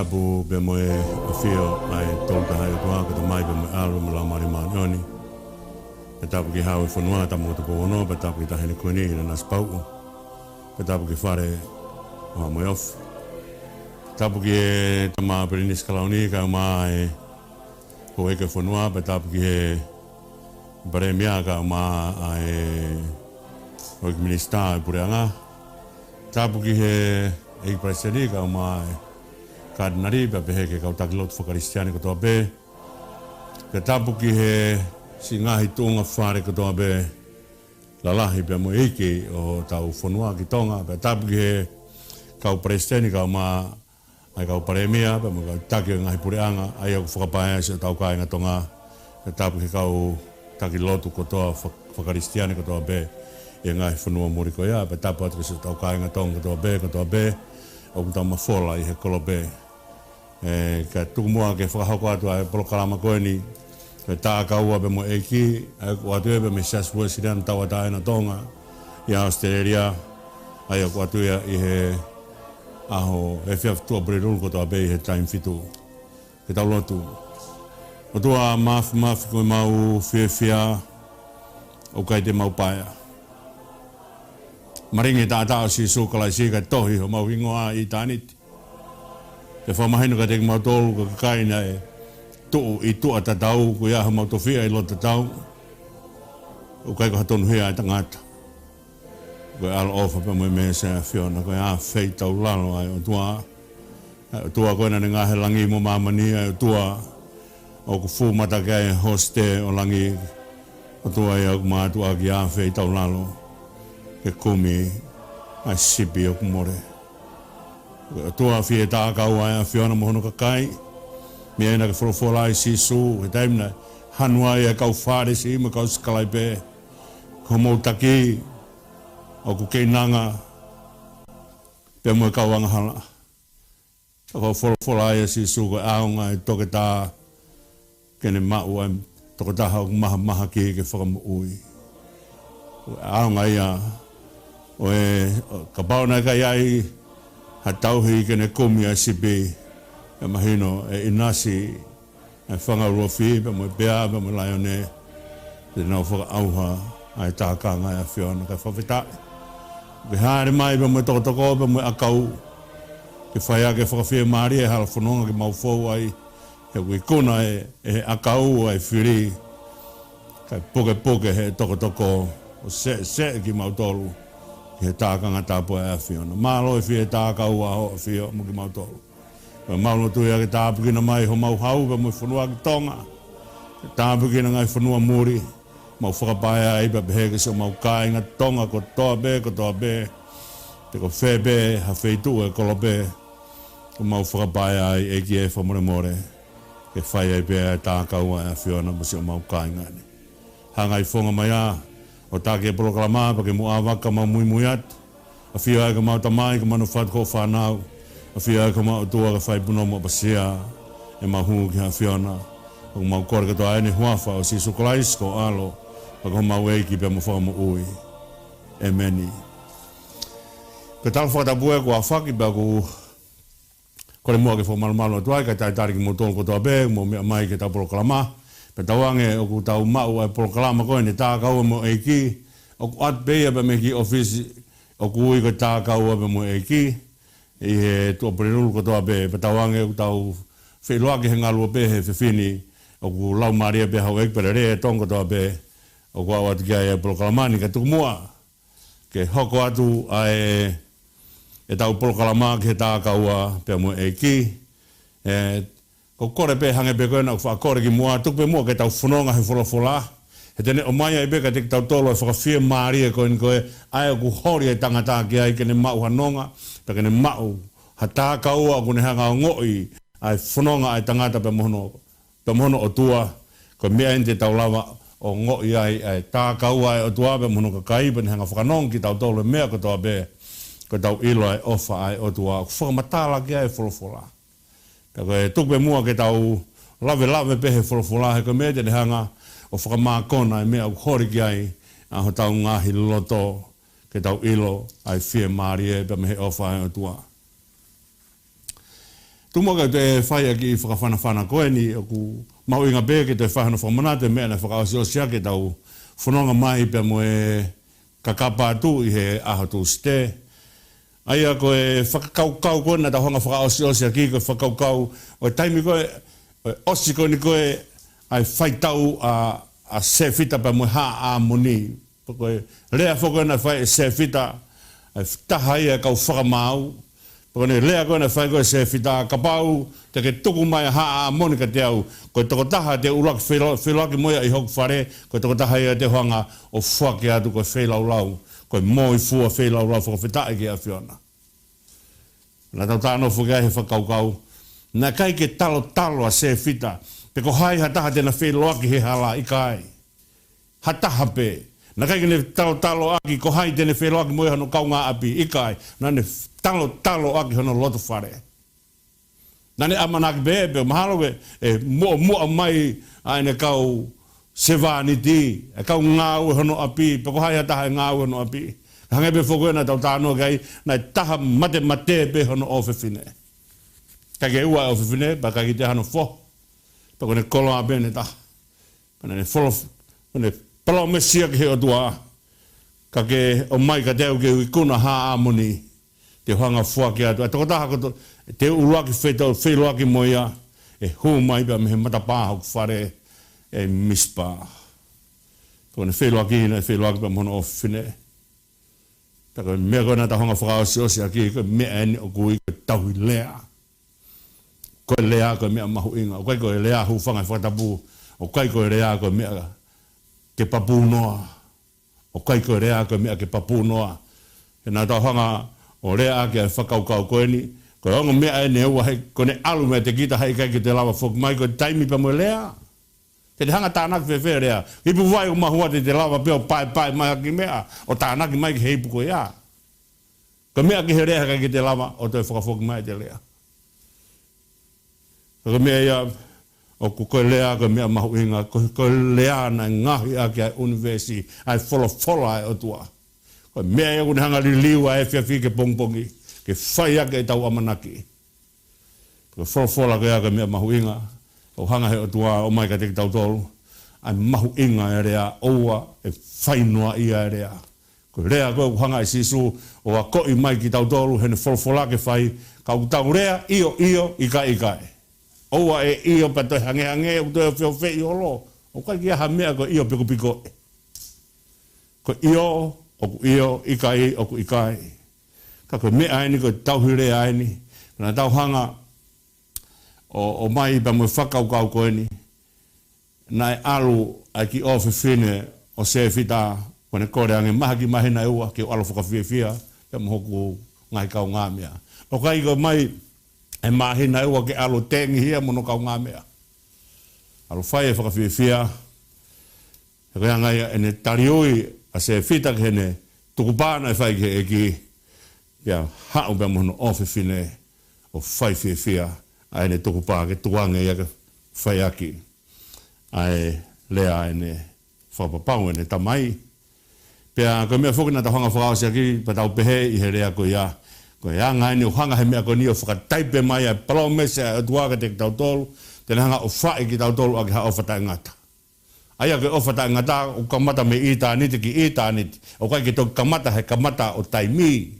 tabu be mo e fio ai tolta hai tua ko mai be mo alu mo la mari manioni pe tabu ki hau fonua ta mo to no pe tabu ki ta hele koni na spau pe tabu ki fare o mo off tabu ki ta ma prinis kalauni ka mai ko e ke fonua pe tabu ki baremia ka ma ai o minister puranga tabu ki e preseni ka mai Kadnari be he ke kau taklot fo kristiani ko to be ke tapu ki he si ngaahi tunga whare ko to be la lahi be mo EIKI o tau fonua ki tonga be tapu ki he kau kristiani kau ma ai kau paremia be mo kau taki ngaahi pureanga ai au whakapaea si o tau kainga tonga be tapu ki kau takilotu ko to fo kristiani ko to be e ngaahi fonua muri ko ia be tapu atu si o tau kainga tonga ko to be o tau mafola i he kolobe ka tukumua ke whakahoko atu ai Polokalama Tokoni TAKAUA be mo EIKI o atu e be me Sisu sidan tawa taena tonga i Australia ai o atu ia i he aho FF tua brirul ko toa be i he time fitu ke tau lotu o tua mafi ko mau fia o kai te mau paia maringi tātao Sisu kalai sika tohi ho mau ingoa i tāniti te whamahinu ka te mau tolu ka kaina e tuu i tua tatau ko ia mau tofia i lo tatau o kai ko hatonu hea i tangata ko alo ofa pe mo me se fiona ko ia fei tau lalo ai o tua ko na ngaahi langi mo mamani ai o tua o ku fu mata kai hoste o langi o tua ia ko ma tua ki ia fei tau lalo ke kumi ai sipi o kumore tua fie TAKAUA a fiona mohono kakai me ena ke folofola i Sisu e taimna hanua ia kau whare si ima kau skalai pe ko mou taki o ku keinanga pe mo kau angahala ko folofola i Sisu ko aonga e toke tā kene mau ai toke tā hau maha ki ke whakamuui aonga ia o e ka pauna ka iai hotau hi kene komi a sipi e mahino e inasi e whangarua fi pe mo bea pe mo laione te nau faka'aumu'a ai tākanga e whiona ka whawhitai ke haere mai pe mo tokotoko pe mo akau ke whaia ke whakawhia maari e hala whanonga ke mau fau ai he wikuna e akau ai whiri kai poke he tokotoko o se ki mau tolu ke tākanga tāpua e whiona. Mālo e whie TAKAUA ho whio mo ki mau tolu. Mālo tuia ke tāpukina mai ho mau hau pe mo whanua ki tonga. Ke tāpukina ngai whanua muri. Mau whakapaea e ipa peheke se o mau kāinga tonga kotoa be. Te ko whebe ha wheitu e kolobe. Ko mau whakapaea e EIKI e whamore. Ke whai e pēa e TAKAUA e whiona mo se o mau kāinga ni. Hangai whonga mai a. O tāke Polokalama pa ke mua waka mau mui atu. A whia e ka mau tamai ka manu whatu ko whanau. A whia e ka mau tua ka whai puno mo pasia. E mau hungu ki ha whiona. O mau kore ka toa ene huafa o Sisu kalaisko alo. Pa ka mau EIKI pe mo whakamu ui. E meni. Ka tala whakatapue ko a whaki pa ku kore mua ke whamalumalo atuai ka tai tariki mo tolu ko toa be mo mea mai ke tau Polokalama. Pe tawange o ku tau mau ai Polokalama Tokoni TAKAUA mo EIKI o ku at beia pe me ki ofisi o ku ui ko TAKAUA pe mo EIKI i he tua prirulu ko toa be pe tawange o ku tau whiloaki he ngalua pe he whiwhini o ku lau maria pe hau ekpere rea tonga toa be o ku au atu kia e Polokalama ni ka tukumua ke hoko atu ai e tau Polokalama ki he TAKAUA pe mo EIKI ko kore pe hange pe koena fa kore ki mua tuk pe mua ke tau fononga he folofola he tene o mai ai be ka te kitautolu e whakawhia maari e koen koe ai ku hori e tangata ki ai kene mau hanonga pe kene mau ha TAKAUA kune hanga ongo'i ai fononga ai tangata pe mohono o tua ko mea ente tau lava o ongo'i ai TAKAUA ai o tua pe mohono ka kai pe hanga whakanong ki kitautolu e mea ko toa be ko tau ilo ai ofa ai o tua whakamatala ki ai folofola Tako e tupe mua ke tau lave pehe folofola he ko mea tene hanga o whakamākona e mea hori ki ai a hotau ngaahi loto ke tau ilo ai whie maari e pe mehe ofa e o tua. Tumoka te whaia ki whakawhanawhana koe ni o ku mau inga pēke te whahana whamanatu mea na whakaosia ke tau fononga mai pe mo e kakapatu I he ahatu ste. Aia koe whakakaukau koe na tau hanga whakaosia ki koe whakaukau o taimi koe osi koe ni koe ai whaitau a se fita pe mo haa a moni. Koe lea whako na whai se fita ai taha ia kau whakamau. Koe lea koe na whai koe se fita kapau te ke tuku mai haa a moni ka te au. Koe toko taha te uraki whelaki moia I hoku whare. Koe toko taha ia te hoanga o whake atu koe whelau lau. Koe moi fua whelau lau whakawhetai ki a whiona. Nā tau tāno whukai he whakaukau. Nā kai ke talo a se fita. Pe ko hai hataha tēnā wheloaki he hala I kai. Hataha pe. Nā kai ke ne talo aki ko hai tēnā wheloaki moia hano kaunga api I kai. Nā ne talo aki hano loto whare. Nā ne amanaki pe mahalo ke mua mai aine kau sevaniti. E kau ngāu hano api. Pe ko hai hataha ngāu hano api. Hange be whoko na tau tāno kai. Nā taha mate pe hano ofefine. Kai ke ua ofefine. Pa kai ki te hano fo. Pa kone koloa bene ta. Kone kone palomesia ki he o tua. Ka ke o mai ka teo ke ikuna haa amoni. Te hanga fua ki atu. E toko taha koto te uruaki wheloaki moia. E hu mai pa mehe matapāha ku whare. E mispa. Kone wheloaki hina e wheloaki pa mono ofine. Ta kone mea kona ta hanga whakaosi aki. Koe mea eni o kui koe tauhi lea. Koe lea koe mea mahu inga. O kai koe lea hu whangai whakatapu. O kai koe lea koe mea ke papu noa. O kai koe lea koe mea ke papu noa. E nā tau hanga o lea ke whakaukau koe ni. Koe onga mea e ne ua hei kone alu mea te kita hei kai ke te lawa whok mai koe taimi pa mo lea. Te hanga tānaki whewhe lea. Hipu vai o mahua te lawa peo pai mai haki mea. O tānaki mai ke heipu koe ia. Koe mea ke he lea kai ke te lawa o te whakawhok mai te lea. Koe mea ia, o koe lea koe mea mahu inga, koe lea na ngaahi a ki ai universi, ai whola ai o tua. Koe mea ia kune hanga liu a e whiawhi ke pongpongi, ke whai ake e tau amanaki. Koe whola koe a koe mea mahu inga, o hanga he o tua o mai ka te kitautolu, ai mahu inga e rea oua e whainoa ia e rea. Koe rea koe hanga e Sisu, o a koi mai kitautolu, hene whola ke whai, ka utau rea io ikai. Oua e io pa toi hange o toi whio i olo. O kai ki aha mea ko io piko. Ko io, oku io, ikai, oku ikai. Ka ko mea aini ko tauhire aini. Nā tau hanga o mai pa mo whakaukau koe ni. Nā e alu ai ki ofi whine o se fita. Kone kore ange maha ki mahina e ua ki o alo whakawhiawhia. Pe mo hoku ngai kau ngā mea. O kai ko mai e mahina e ua ke alo tengi hia mono kau ngā mea. Alo whai e whakawhiawhia. E koe angai e ne tariui a se fita ke ne tukupāna e whai ke e ki. Pia hao pia mono ofi whine o whai whiawhia. A e ne tukupā ke tuange ia ke whai aki. A e lea e ne whapapau e ne tamai. Pia koe mea whukina ta hanga whakaosi aki pa tau pehe i he rea koe ia. Koe anga ni o hanga he mea koe ni o whakataipe mai a palopalema o tuaka te kitautolu. Tēnā hanga o whae kitautolu a ki ha o whatai ngata. Aia koe o whatai ngata o kamata me i tāniti ki i tāniti. O kai ki tō kamata he kamata o taimi.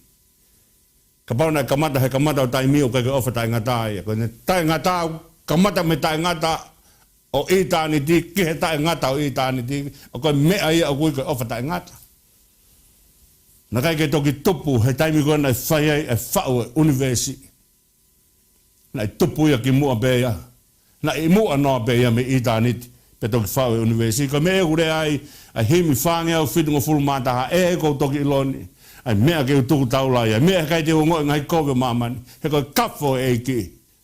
Ka pauna kamata he kamata o taimi o kai koe o whatai ngata aia. Koe ne tai ngata kamata me tai ngata o i tāniti ki he tai ngata o i tāniti. O koe mea ia o kui koe o whatai ngata. Nā kai ke toki tupu, he taimi koe nai whai ai e whau e universi. Nai tupu ia ki mua beia. Nai mua noa beia me i tāniti, pe toki whau e universi. Ka mea ure ai, ai himi whāngia o whitunga fulu mātaha, e kou toki iloni. Ai mea ke utuku taulai, ai mea kai te ungoi ngai kowe mamani. He koe kafo e EIKI.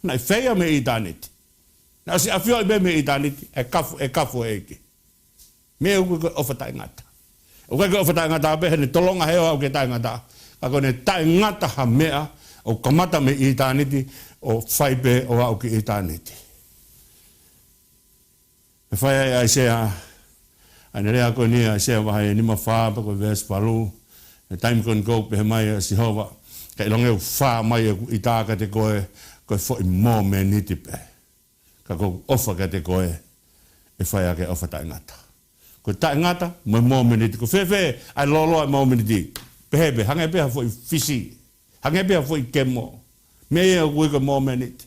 Nai whaia me i tāniti. Nai si awhioi me i tāniti, e kafo e EIKI. Mea uke koe ofatai ngata. O kai koe whatai ngata ape, hene tolonga heo au ke tai ngata. Ka koe ne tai ngata ha mea, o kamata me i tāniti, o whaipe o au ki i tāniti. E whai ai sea, ane rea koe ni ai sea wahai nima whāpa koe vers palu, e taimi koe kou pehe mai a Sihova, ka ilonge u whā mai i tāka te koe koe fo i mō me niti pe. Ka ko ofa ka te koe e whai ake ofa tae ngata. Koe tae ngata, me mō me niti. Ko whewhe ai lolo ai mō me niti. Pehebe, hange peha fo i fisi. Hange peha fo i kemo. Me ea koe koe mō me niti.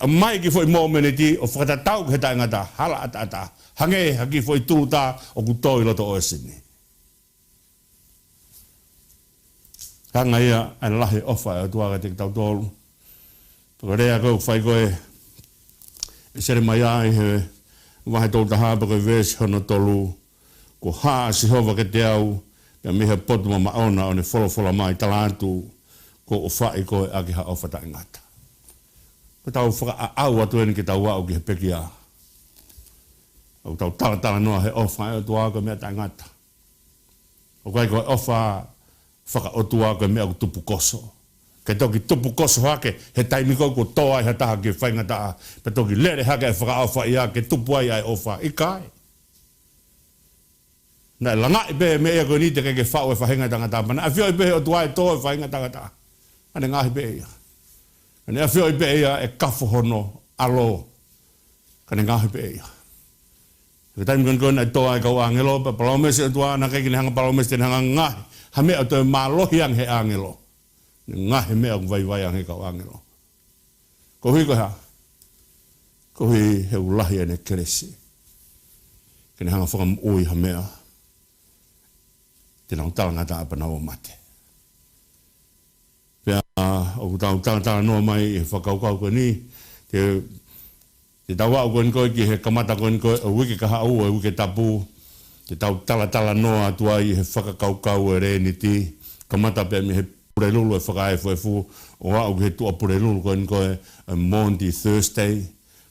A mai ki fo i mō me niti o whakatatau ke tae ngata. Hala ata. Hange haki fo i tūta o kutoi loto o esini. Hanga ia ai lahi ofa e tuaga te kitautolu. Paka rea kou whai koe e sere mai ai he wahe tōta hāpa koe vesi hono tolu ko haa si hova ke te au pia mihe potu ma maona o ne wholofola mai talantu ko o whai koe ake ha ofa tae ngata. Ko tau whaka au atu eni ki tau wau ki he peki a. O tau tala noa he ofa e tuaga mea tae ngata. O kai koe ofa whaka otua koe mea ku tupu koso. Kei toki tupu koso hake, he taimiko ko toa i hataha ki whaingataa. Pe toki lere hake e whakaawha ia ke tupu ai ai ofa. I kai. Nai langai pe me ea koe ni te keke whao e whaingatangata. Mana a whio i pe o tua e toa e whaingatangata. Ane ngāhi pe ia. Ane a whio i pe ia e kafo hono alo. Kane ngāhi pe ia. Ke taimiko koe nai toa e kau angelo. Pa palomesi o tua na kekini hanga palomesi tena hanga ngāhi. Ha mea o toi mālohi ang he angelo. Ngahe mea ku vai ang he kau angelo. Ko hui ko ha. Ko hui he ulahi ane keresi. Kene hanga whakam ui ha mea. Tena o tala ngata apa nao mate. Pea o ku tala noa mai e whakaukau ko ni. Te tawa o koen koe ki he kamata koen koe o wiki kaha au e wiki tapu. Te tau tala noa atua i he whakakaukau e re ni ti. Kamata pia mi he purelulu e whakaefu e fu. O au ki he tua purelulu koen koe Monday Thursday.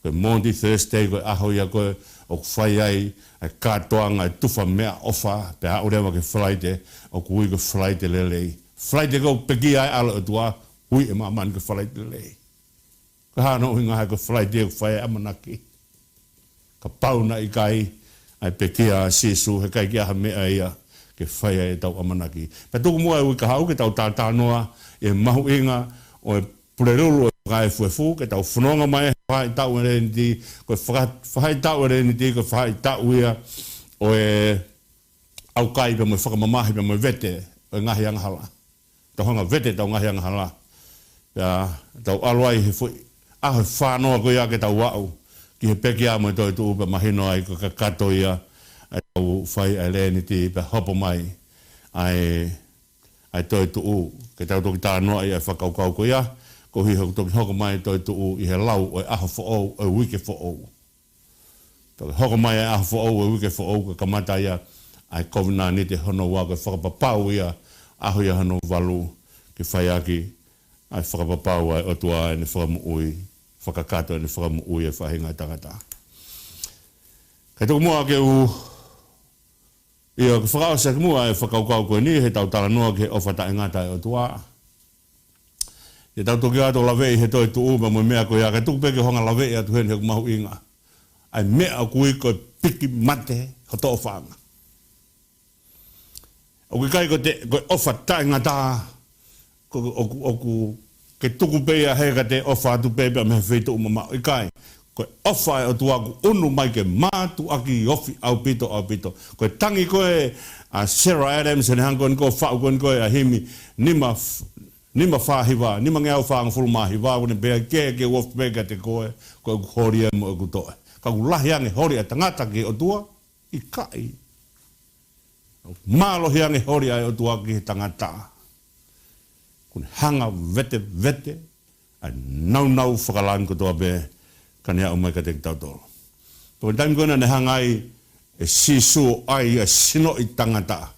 Koe Monday Thursday koe aho ia koe o whai ai e kātoanga e tuwha mea ofa. Pia hau rewa ke Friday o kui ko Friday lelei. Friday ko peki ai ala o tua hui e maaman ko Friday lelei. Ka hana uhi ngahe ko Friday ko whai amanaki. Ka pauna i kai. Ai pekia Sisu he kai kia ha mea ia ke whaia e tau amanaki. Pe tuku mua e ui ka hau ke tau tātānoa e mahu inga o e purerulu e whakai fuefu ke tau whanonga mai e whai tau e reniti ko e whai tau e reniti ko e whai tau ia o e au kai pe mo e whakamamahi pe mo e vete o e ngahi angahala. Tau hanga vete tau ngahi angahala. Pea tau aluai he fui aho whanoa ko ia ke tau wau. Ki he peki a mo toi tu upe mahino ai ko kakato ia ai tau whai ai leni ti pe hopo mai ai toi tu u ke tau toki tā noa ia whakaukau ko ia ko hi toki hoko mai toi tu u i he lau o e aho fo ou o e wike fo ou toki hoko mai ai aho fo ou o e wike fo ou ka kamata ia ai kovina ni te hono wā ko whakapapau ia aho ia hono walu ki whai aki ai whakapapau ai otua ai ne whakamu ui whakakato e ne whakamu ui e whahinga tangata. Kei tuku mua ke u ia ke whakaosa ke mua e whakaukau koe ni he tau tala noa ke ofa tae ngata e o tua. He tau toki ato lawei he toi tu upa mo mea koe a ke tuku peke honga lawei atu hen he kumahu inga. Ai mea kui koe piki mate hotau whanga. O ke kai koe ofa tae ngata oku ke tuku pea heka te ofa atu pepea me wheito umama i kai. Koe ofa e o tuaku unu mai ke mātu aki ofi au pito. Koe tangi koe a Sarah Adams e hankoen koe whau koen koe a himi nima whahiwa, nima ngeau whaanga fulmahiwa kone pea ke uofi peka te koe koe ku hori e mo e kutoe. Ka ku lahi ange hori a tangata ke o tua i kai. Mālohi ange hori a o tua ki he tangata. Kune hanga vete, ai nau whakalan kotoa be, kanea umai ka te kitautolu. Pōi taimi koina ne hanga ai e Sisu ai e sino i tangata.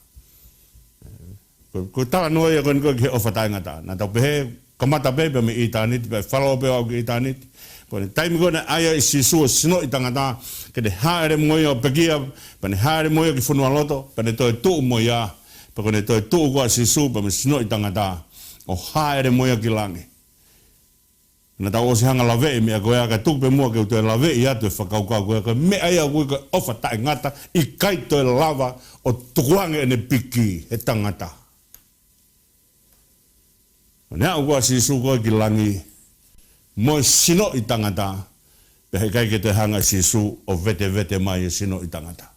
Ko tala noa ia koe ki he ofa tangata. Nā tau pehe, kamata pepe me i tāniti, pe whalao pe au ki i tāniti. Pōi taimi koina ai e Sisu e sino i tangata, ke te haere moi o pekia, pe ne haere moi o ki whunua loto, pe ne toi tuu moi a, pe ne toi tuu koa Sisu, pe me sino i tangata. O haere moia ki langi. Nā tau osi hanga lawe mea koe aka tukupe mua ke u te lawe i atu e whakaukau koe aka mea ia koe koe ofa tae ngata i kaito e lava o tukuange ene piki he tangata. Nea ua Sisu koe ki langi, mo sino i tangata, pehe kai ke te hanga Sisu o vete mai e sino i tangata.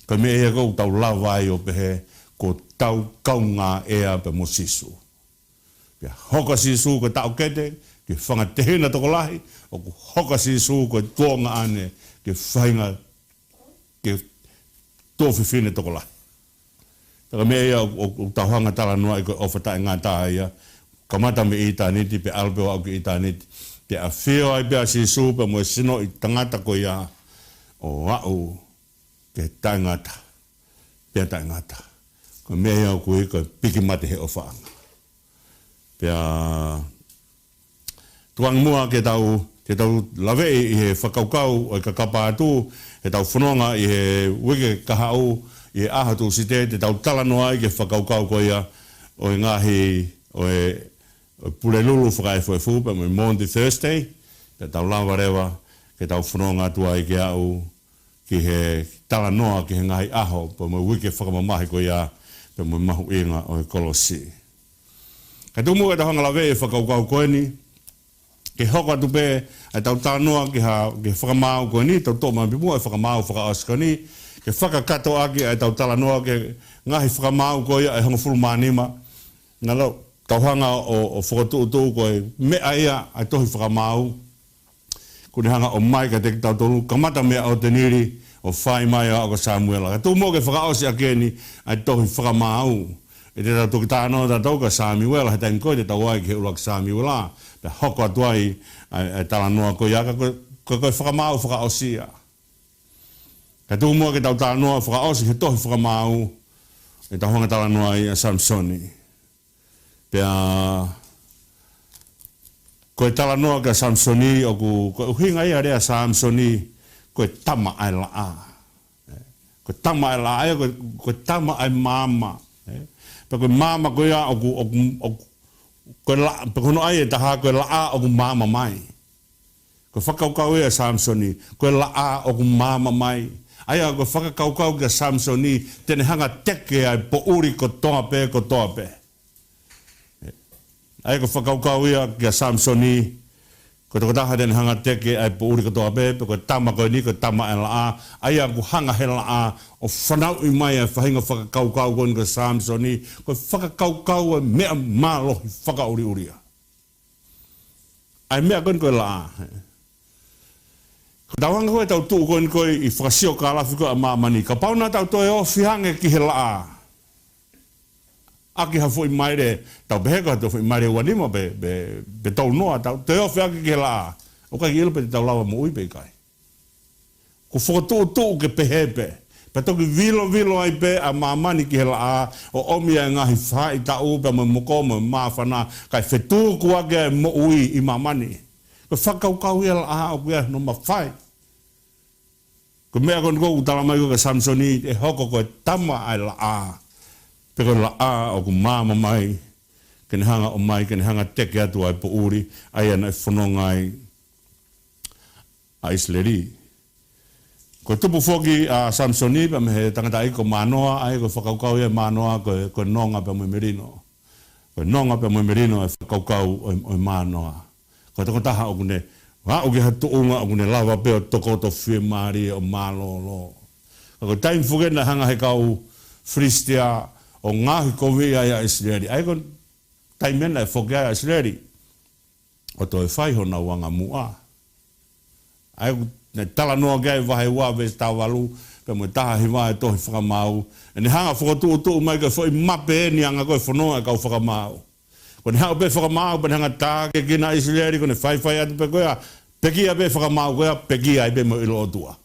Ka me ea kou tau lawai o pehe ko tau kaunga ea pe mo Sisu. Pea hoka Sisu ko tau kete, ke whangatehina toko lahi, o ko hoka Sisu ko tuonga ane, ke whainga, ke tōwhiwhine toko lahi. Taka me ea o tauhanga tala noa i ko ofata ngā tāia, kamata me i tāniti, pe alpeo au ki i tāniti, pe a whio ai pea Sisu, pe mo e sino i tangata ko ia, o au, ke taingata, pea taingata. Ko me ea o kui ko piki mate he o whaanga. Pea tuang mua ke tau lawe i he whakaukau o i ka kapa atu, he tau whanonga i he wike kahau, i he ahatu si te tau talanoa i ke whakaukau ko ia, o i ngaahi, o e pule lulu whakaefo e fupa, mo i Monday Thursday, te tau lawa rewa, ke tau whanonga atua i ke au, ki he talanoa ki he ngaahi aho, po mo wike whakamamahi ko ia, pe mo mahu inga o i kolosi. Ka tumu e tahanga lawe e whakaukau koe ni, ke hoko atu pe, e tau tānoa ki whakamau koe ni, tau tō mampi mua e whakamau whakaos koe ni, ke whakakato aki e tau talanoa ke ngahi whakamau koe ia e hongo fulu mānima, ngā lau, tau hanga o whakatuutu koe, mea ia e tohi whakamau, kune hanga o mai ka te kitautolu, kamata mea o te niri, o whai mai o ako Samuela. Ka tū mō ke whakaosi a kēni, ai tohi whakamau. E te tau tānoa ta tau ka Samuela, he taimi koe te tau ai ke ulak Samuela, pe hoko atuai ai talanoa koe ia, ka koe whakamau whakaosi a. Ka tū mō ke tau tānoa whakaosi, he tohi whakamau, e tau hanga talanoa i a Samsoni. Pea koe talanoa ka Samsoni, o koe uhinga ia rea Samsoni, koe tama ai laa. Koe tama ai laa, koe tama ai mama. Pe koe mama koe ia, pe kono ai e taha koe laa o ku mama mai. Koe whakaukau ia Samsoni, koe laa o ku mama mai. Aia koe whakaukau kia Samsoni, tene hanga teke ai po uri kotoa pe. Aia koe whakaukau ia kia Samsoni, ko te kotaha tene hanga teke ai po uri katoa pepe, ko tama koe ni, ko tama e laa, aia ku hanga he laa, o whanau i mai e whahinga whakakaukau koe ni ko Samsoni, ko whakakaukau e mea mālohi whakauri uria. Ai mea koe ni koe laa. Ko tauhanga koe tau tuu koe ni koe i whakasio ka alafi koe a maamani, ka pauna tau toe o whihange ki he laa. Aki ha foi mai re tau beheka tau foi mai re wanima be tau noa tau te ofe aki ke la o kai ile pe tau lawa mo ui pe kai ko foto to ke pehepe pe to ki vilo ai pe a mamani ke la o omi ngahi fa i tau pe mo ko mo ma fana kai fetu ku ake mo ui i mamani ko fakau kau ia la o kia no ma fai ko mea kon ko utala mai ko Samsoni e hoko ko tama ai la Peko la a o ku mama mai, kene hanga o mai, kene hanga teke atu ai po uri, ai ana e whanongai a Isleri. Ko tupu foki a Samsoni, pa me he tangata i ko manoa, ai ko whakaukau ia manoa, ko nonga pa mo merino. Ko nonga pa mo merino e whakaukau o manoa. Ko te kotaha o kune, wa o ki hatu unga o kune lava peo tokoto whie maari o malolo. Ko taim fugena hanga he kau Fristia, o ngaahi kowe ai a Isleri. Ai kon taimena e whoke ai a Isleri. O toi whai hona wanga mua. Ai ne tala noa gai wahe wā ves tawalu. Pe mo taha hiwa e tohi whakamau. E ne hanga whakatu mai ka whai mape e ni anga koe whanonga e kau whakamau. Ko ne hanga pe whakamau pe ne hanga tāke kina Isleri. Ko ne whai atu pe koea. Pekia pe whakamau koea. Pekia ai pe mo ilo otua.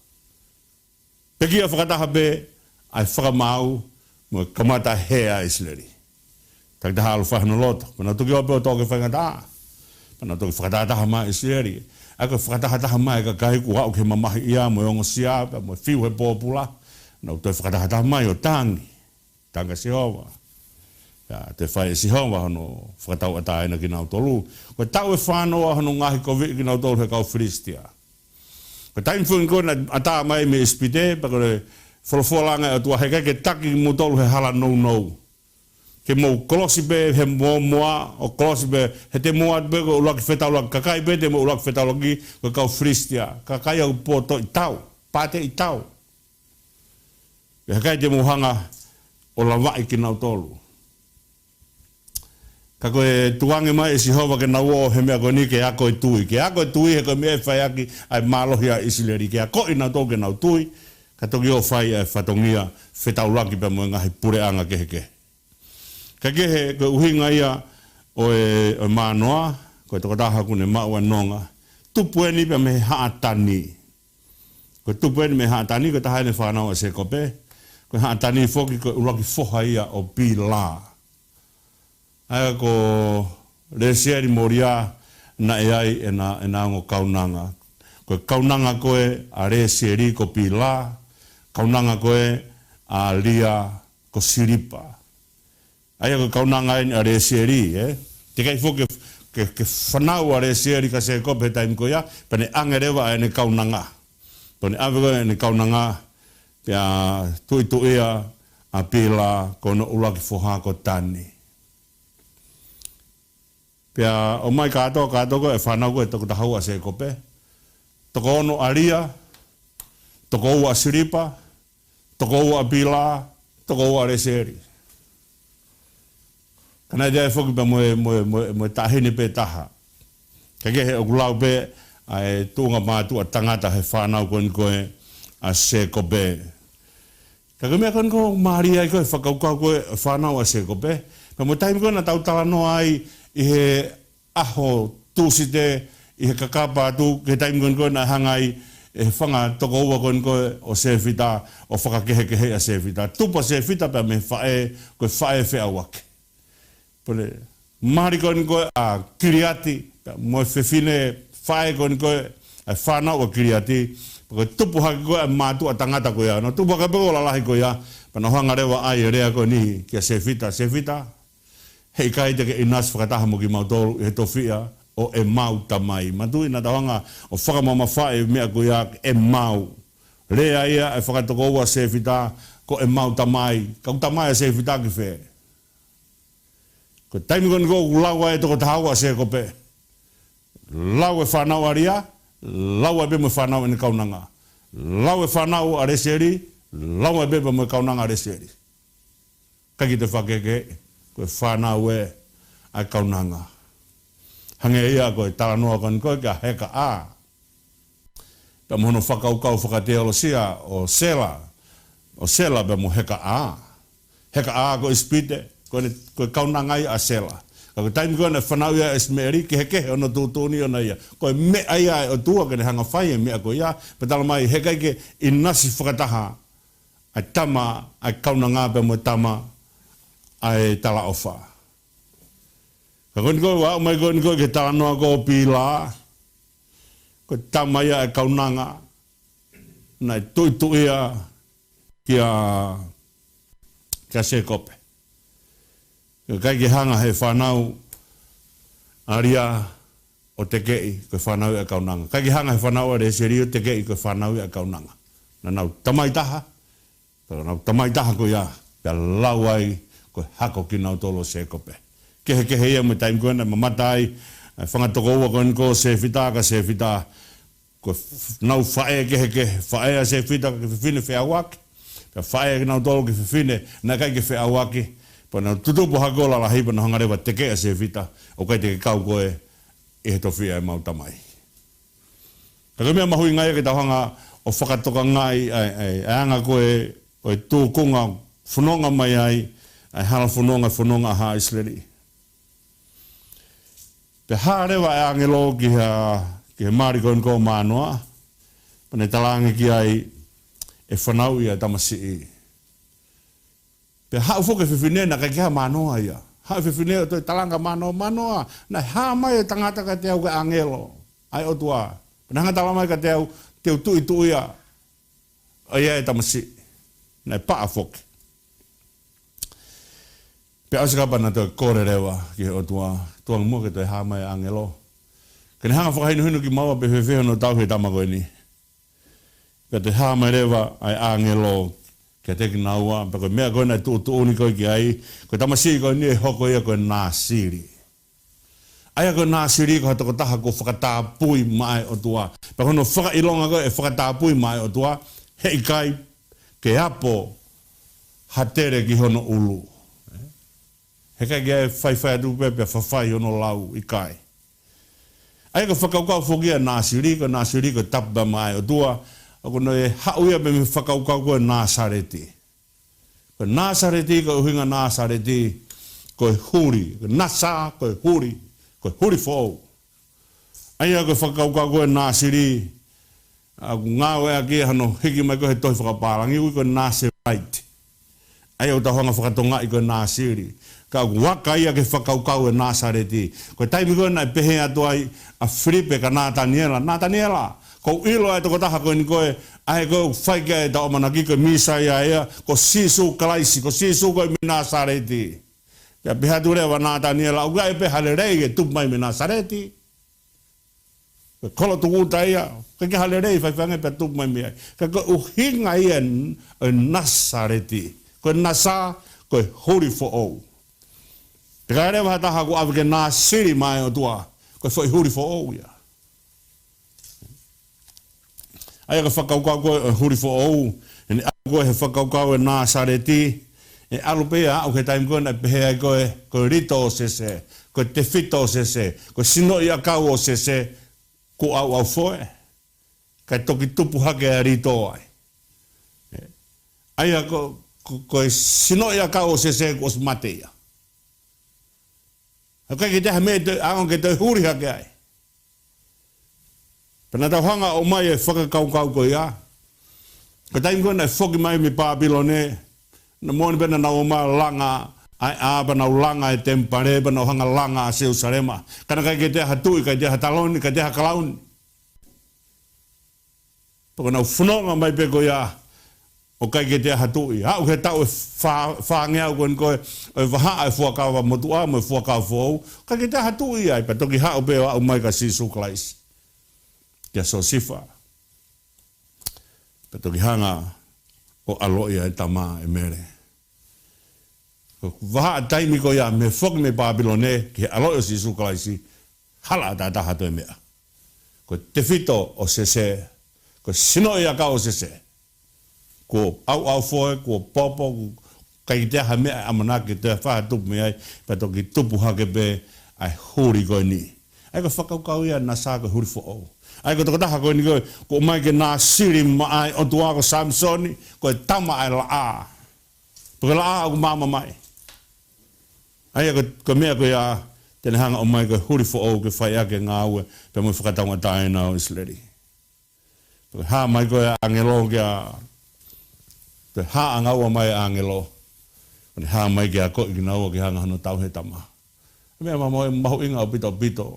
Pekia whakataha pe ai whakamau. Mo kamata hea Isleri. Tak taha alu whahano loto. Pana tuki ope o toke whangata. Pana tuki whakataha mai Isleri. Ako whakataha mai ka kahi ku hau ke mamahi ia mo ongo siapa, mo fiu he pōpula. Nau toi whakataha mai o tangi. Tanga Sihova. Te whai Sihova hono whakatau ataina ki nau tolu. Ko tau e whanoa hono ngahi kovi ki nau tolu he kau Fristia. Ko taim fuin kona ata mai me ispite, pa kore Wholawholanga e tua heke ke taki mo tolu he hala nou. ke mo kolosi be he moa o kolosi be he te moa be ko ulaki fetaulaki kakai be te mo ulaki fetaulaki ko kau fristia kakai au poto itau pate itau he kai te mohanga o la vai ki nautolu ka koe tuange mai e sihova ke nauo he mea koe ni ke ako e tui he koe mea whai aki ai malohia isileri ke ako i nautolu ke nau tui ka toki o whai e whatongia fetaulaki pe mo ngahi pureanga kehekehe ka kehe koe uhinga ia o e manoa koe tokotaha kune maua nonga tupu e ni pe me haatani koe tupu e ni me haatani koe tahaine whanau a se kope koe haatani foki koe uraki foha ia o pila aia ko researi moria na e ai e na ngo kaunanga koe kaunanga koe a researi ko pila kaunanga koe a lia ko siripa aia ko kaunanga in a researi te kai fo ke whanau a researi ka se kope taim ko ia pane angerewa e ne kaunanga pane avego e ne kaunanga pia tui ia a pila kono ulaki foha ko tani pia o mai kato ko e whanau ko e toko tahau a se kope toko ono aria toko ua siripa toko ua pila toko ua researi kana ia e whoki pa moe tahini pe taha ka kehe o kulau pe ai tunga mātua tangata he whanau koe a se kope ka mea ko maria ai koe whakaukau koe whanau a se kope pa mo taimi koe na tautala no ai i he aho tūsite i he kakapa atu ke taimi koe na hangai e whanga toko ua koe o se whita o whakakehekehe a se whita tupa se whita pa me whae koe whae whea wake pole mari koe a kiriati mo whewhine whae koe a whanau a kiriati koe tupu haki koe a mātua tangata koe a no tupu haki peko la lahi koe a pana hanga rewa ai e rea koe ni kia se whita hei kai te ke inas whakataha mo ki mautolu he tofia o e mau tamai. Matui na tawanga o whakamama whae mea koe a e mau. Rea ia e whakatoko ua se whita ko e mau tamai. Kau tamai a se whita ki whee. Ko taimi koni ko laua e toko tahaua se kope. Lau e whanau aria, lau e bemo whanau e ni kaunanga. Lau e whanau a reseri, lau e bemo e kaunanga a reseri. Kaki te whakeke. Koe whanau e ai kaunanga. Hange ia koe talanoa koe kia heka a. Pea mohono whakaukau whakateolosia o sela. O sela pea mo heka a. Heka a koe spite, koe kaunanga ia a sela. Koe taimi koe ne whanau ia esmeri kehekehe ono tūtūni ona ia. Koe mea ia e o tua kene hanga whai e mea koe ia. Pea tala mai heka ike inasi whakataha. Ai tama, ai kaunanga pea mo tama. Ai tala ofa. Ka koni koe wa mai koni koe ke tala noa ko pila. Ko tamaya e kaunanga. Nai tuituia kia se kope. Kai ke hanga he whanau aria o te kei ko whanau e kaunanga. Kai ke hanga he whanau a reseri o te kei ko whanau e kaunanga. Na nau tamaitaha. Nau tamaitaha ko ia. Pia lauai ko hako ki nautolo se kope. Kehekehe ia me taimi koe na mamatai, whangatoko ua koe ko se whita ka se whita, ko nau whae kehekehe, whae a se whita ka whiwhine whea waki, ka whae ki nautolo ki whiwhine na kai ki whea waki, pa na tutupu hako la lahi pa na hangarewa teke a se whita, o kai teke kau koe i he towhia e mautamai. Ka koe mea mahui ngai ke tauhanga o whakatoka ngai ai anga koe o e tūkunga whanonga mai ai, ai hala whanonga ha isleri. Pe hārewa e angelo ki he maari koen ko mānoa, pane talangi ki ai e whanau ia tamasi i. Pe hau whoke whiwhine na kai kia mānoa ia. Hau whiwhine o toi talanga mānoa, na hā mai e tangata ka te au ke angelo, ai otua. Pane hanga tala mai ka te au tui ia, ai e tamasi, na e paa whoke. Pe ausakapa na toi kore rewa ki he otua, tuang mua ke toi hama e angelo. Kene hanga whakainu hinu ki maua pe whewheho no tau he tamako ni. Pe toi hama rewa ai angelo Ke te ki naua, pa koe mea koe nai tuuni koe ki ai, koe tamasi koe ni e hoko ia koe nā siri. Aia koe nā siri ko hatoko taha ko whakatāpui mai o tua. Pa kono whakailonga koe e whakatāpui mai o tua, hei kai ke apo hatere ki hono ulu. He kai kia e whaiwhai atu pepe a whawhai hono lau i kai. Aia ko whakaukau whokia nā siri ko tapa mai o tua, o kono e hauia me me whakaukau koe Nāsareti. Koe Nāsareti, koe uhinga Nāsareti, koe huri, koe nasa, koe huri fōu. Aia koe whakaukau koe Nāsiri, aku ngāwe a kia hano hiki mai koe he tohi whakapārangi, ui koe Nāsirite. Aia o tauhanga whakatonga i koe Nāsiri. Ka aku waka ia ke whakaukau e Nāsareti. Koe taimi koe nai pehe atu ai a Filipe ka Nataniela. Ko ilo ai toko taha koe ni koe, ai koe whaikia e tao manaki koe Misaia ea, ko Sisu kalaisi, ko Sisu koe mi Nāsareti. Kia pihatu rewa Nataniela, au kai pe hale rei e tupu mai mi Nāsareti. Koe kolo tukuta ia, koe ke hale rei whaiwhange pe tupu mai mi ai. Koe uhinga ia e Nāsareti. Koe nasa, koe huri fo ou. Te kai rewa taha ko awike Nāsiri mai o tua, koe fo i huri fo ou ia. Aia ka whakaukau koe huri fo ou, e ne au koe he whakaukau e Nāsareti, e alupea au he taim koe na pehea koe rito o sese, koe te fito o sese, koe sino i akau o sese, ko au foe, kai toki tupu hake a rito ai. Aia koe sino i akau o sese ko os mate ia. Kai ki teha me te aon ke te huri hake ai. Pena tau hanga o mai e whakakaukau ko ia. Ka taim koe nei whoki mai mi Pāpilone, na mōni pena nau o mai langa, ai āpa nau langa e tempare, pa nau hanga langa a Jerusalema. Kana kai ke teha tui, kai teha taloni, kai teha kalauni. Paka nau whanonga mai pe ko ia, o kai ke teha tui. Hau he tau e whāngeau koe ni koe, e waha e fuakawa motua, mo e fuakawa fōu, kai ke teha tui ai, pa toki hau pe o au mai ka Sisu kalaisi. Kia so sifa. Peto ki hanga o aloia e tama e mere. Waha a taimi ko ia me whok me Pāpilone ki he aloia Sisu kalaisi hala a taha to e mea. Ko te fito o sese, ko sino ia ka o sese. Ko au foe, ko popo, kai te ha mea amanaki te whaha tupu me ai, peto ki tupu hake pe ai huri koe ni. Ai ko whakaukau ia nasa ko huri fo au. Ai ko toko taha koe ni koe, ko mai ke nā siri mai o tua ko Samsoni, koe tama ai la a. Porque la a aku mama mai. Ai ko mea koe a, tene hanga o mai koe huri fo au ke whai ake ngā ue, pe mui whakataunga taina o Isleri. Porque ha mai koe a angelo ke a, te ha angaua mai a angelo, kone ha mai ke a koe ki naua ke hanga hano tau he tama. Mea mamoe mahu inga o pito.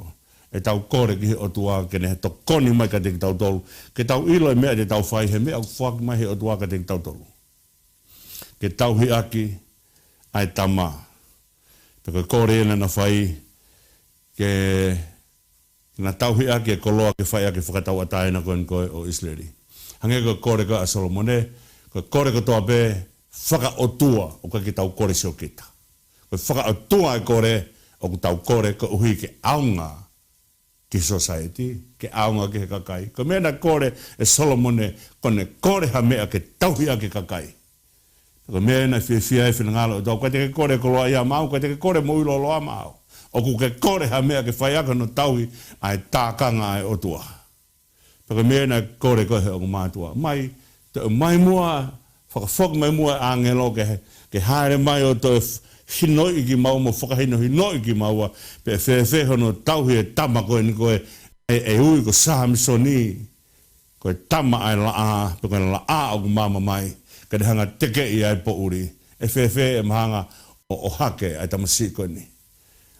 E tau kore ki he o tua ke ne he tokoni mai ka te kitautolu. Ke tau ilo e mea te tau whai he mea whaki mai he o tua ka te kitautolu. Ke tau hi aki ai tama. Peko kore ena na whai ke na tau hi aki e koloa ke whai aki whakatau ataina koe o Isleri. Hange ko kore ko a Solomone, ko kore ko toa pe whaka o tua o ka ki tau kore sio kita. Ko whaka o tua e kore o ku tau kore ko uhi ke aunga ki society, ke aunga ke kakai. Ko mea na kore e Solomone, kone kore ha mea ke tauhia ke kakai. Ko mea na fia e whingalo, tau kai te ke kore koloa ia mau, kai te ke kore mo ilo loa mau. O ku ke kore ha mea ke whaiaka no tauhi ai tākanga ai otua. Ko mea na kore koe he o mātua. Mai mua, whakawhok mai mua angelo ke haere mai o to hinoi ki mau mo whakahino hinoi ki maua pe whewheho no tauhi e tama koe ni koe e ui ko samisoni koe tama ai la a pe koe la a o ku mama mai ka te hanga teke i ai po uri e whewhe e mahanga o hake ai tamasi koe ni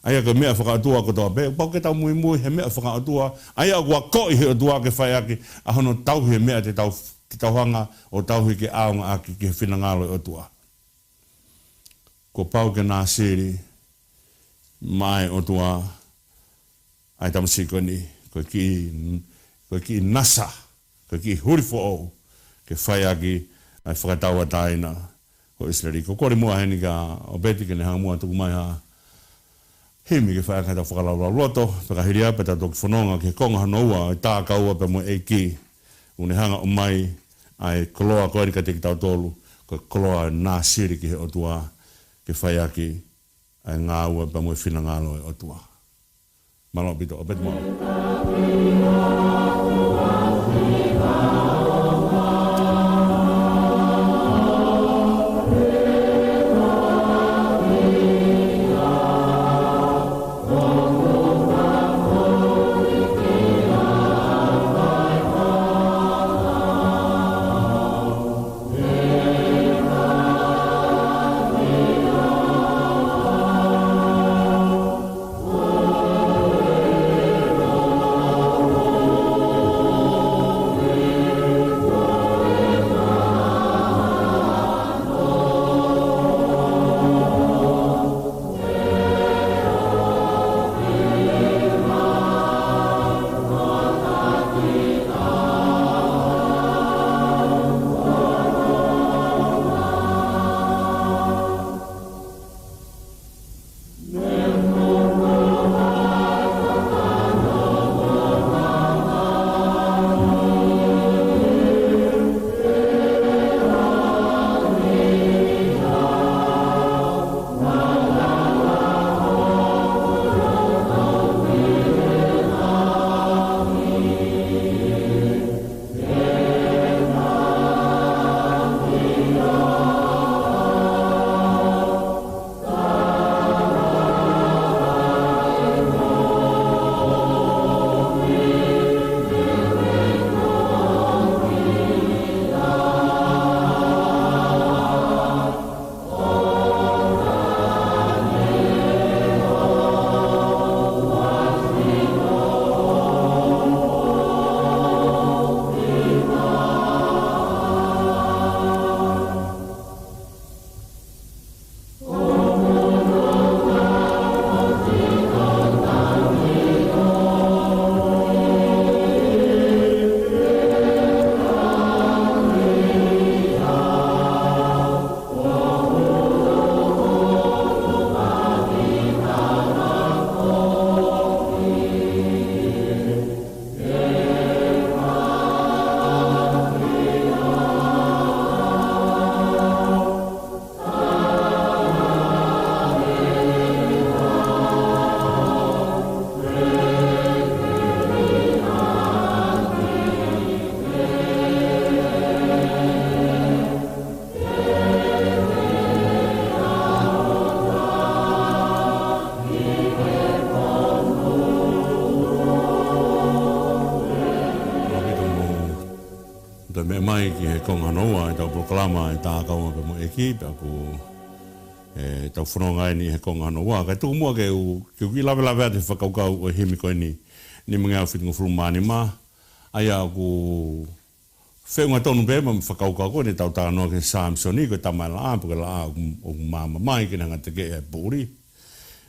aia ko mea whakaatua ko toa pe pau ke tau mui he mea whakaatua aia o kua koi he o tua ke whai aki a hono tauhi e mea te tauhanga o tauhi ke aonga aki ki he whinangalo o tua. Ko pau ke nā siri mai o tua ai tamasi koe ni koe ki nasa koe ki huri fo au ke whai aki ai fakataua taina ko Israeli ko kore mua heni ka o beti ke ne hanga mua tuku mai ha himi ke whaaka ta whakalaura loto peka hiria peta toki whanonga ke konga hanoua ai TAKAUA pe mo EIKI une hanga o mai ai koloa koe ka te kitautolu ko koloa nā siri ki he otua ke whaiaki ai ngāua pe mo whinangalo e otua malo pito o beti mua mai ki he konga noa e tau Polokalama e TAKAUA pe mo EIKI pe aku tau whanonga ni he konga noa kai tuku mua ke ki lawe lawe te whakaukau o himi koe ni mga whitingo whulumani ma ai aku whenga tonu pe ma whakaukau koe ni tau tānoa ke Samsoni koe tamai la apu ke la o mama mai ki nanga te ke e pūri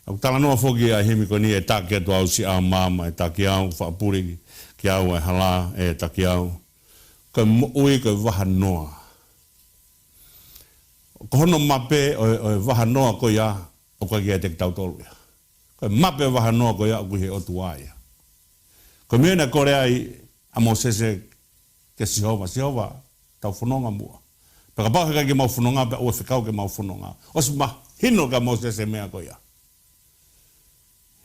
aku tala noa whoki a himi koe ni e taki atu au si a mama e taki au whaapuri ki au e hala e taki au ka ui ka waha noa. Ko hono mape o waha noa ko ia o ka kia te kitautolu ia. Ko mape waha noa ko ia o kuhi o tua ia. Ko mena kore ai a Mosese ke Sihova tau whanonga mua. Paka pao heka ke mau whanonga pe ua whikau ke mau whanonga. Osi ma hino ka Mosese mea ko ia.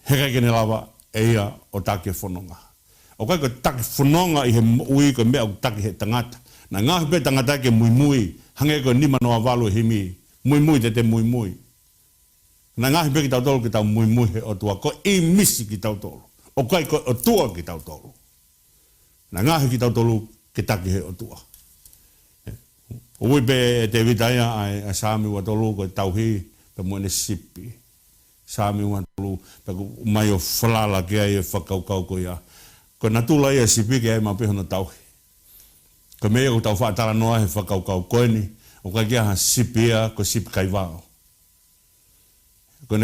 Heka ke ne lawa e ia o take whanonga. O kai ko taki whanonga i he ui ko mea o taki he tangata. Na ngāhi pe tangata ke mui hange ko nima noa walu himi mui te mui. Na ngāhi pe ki tautolu ki tau mui he o tua ko i misi ki tautolu. O kai ko o tua ki tautolu. Na ngāhi ki tautolu ki taki he o tua. O ui pe te witaia ai Sami wa tolu ko tauhi pe moene sipi. Sami wa tolu pe mai o whalala ke ai e whakaukau ko ia. Ko na tula ia sipi ke ai mapi hona tauhi. Ko mea ko tau whaatara noa he whakaukau koe ni. O kai kia ha sipi ia ko sipi kai wao. Ko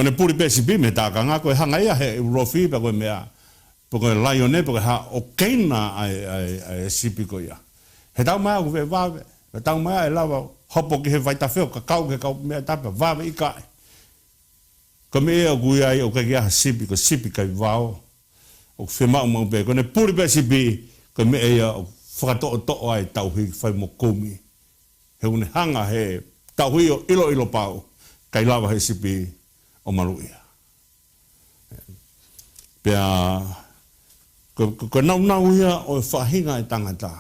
ne puri pe sipi me tākanga koe hanga ia he rofi pa koe mea. Pa koe laione pa koe ha o keina ai sipi ko ia. He tau mai au vave. He tau mai e lava hopo ki he vaita wheo ka kau ke kau mea tapa vave i kai. Ko me ea gui ai o kai kia sipi ko sipi kai vao. O whi mau mau pe. Ko ne puri pe sipi ko me ea o whakatoa toa ai tau hui whai mo kumi. He une hanga he tau hui o ilo ilo pau. Kai lava he sipi o maluia. Pea ko nau ia o whahinga e tangata.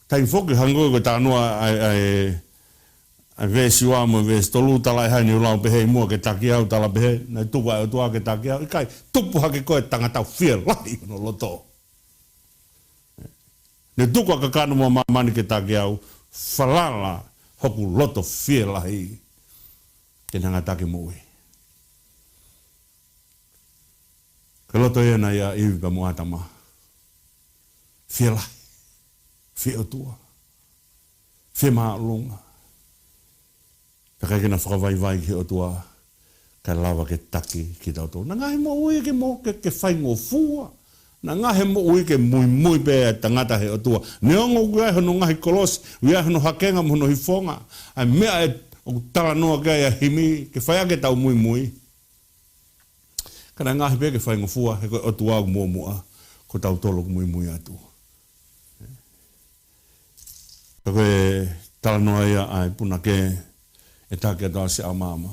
Tai whoki hangoe ko tānoa ai vesi wā mo vesi tolu talai hai ni ulau pehe mua ke taki au tala pehe nai tuku ai o tua ke taki au. Ikai tupu hake koe tangata whia lahi no loto. Ne tuku aka kanu mua mamani ke taki au whalala hoku loto whia lahi ke nanga taki mui. Ke loto ia na ia iwi pa muatama. Whia lahi. Whia o tua. Whia maa lunga. Ka kai kena whakawai ki o tua. Ka lawa ke taki ki tautolu. Na ngahe mo ui ke mo ke whaingo fua. Na ngahe mo ui ke mui pe tangata he o tua. Neongo ui hono ngahi kolosi. Ui hono hakenga mo hono hifonga. Ai mea e o tala noa kai a himi. Ke whaiake tau mui. Kana ngahi pe ke whaingo fua. He koe o tua mua mua. Ko tautolu mui atu. Ka koe tala noa ia ai puna ke e take atoa se a mama.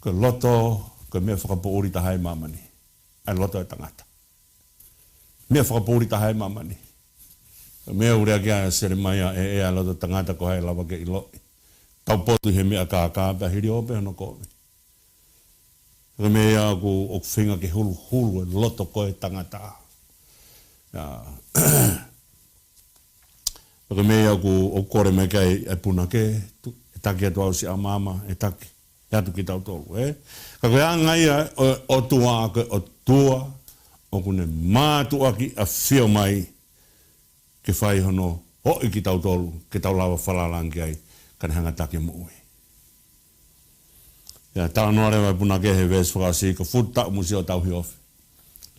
Ko loto, ko mea whakapouri tahai mamani. Ai loto e tangata. Mea whakapouri tahai mamani. Ko mea urea kia sere mai e a loto tangata ko hai lawa ke ilo. Tau potu he mea kākā, pia hiri ope hono koe. Ko mea ku o whinga ke hulu e loto koe tangata. Ko mea ku o kore me kai e puna ke, e taki atu au si a mama, e taki, e atu ki tautolu, Ka koe angai o tua, o tua, o kune mātua ki a whio mai, ke whai hono, hoi ki tautolu, ke tau lawa whalalangi ai, ka hanga taki mui. Ia tau noare mai puna ke he vēs whakasi, ka futu tau musi o tau hi ofi.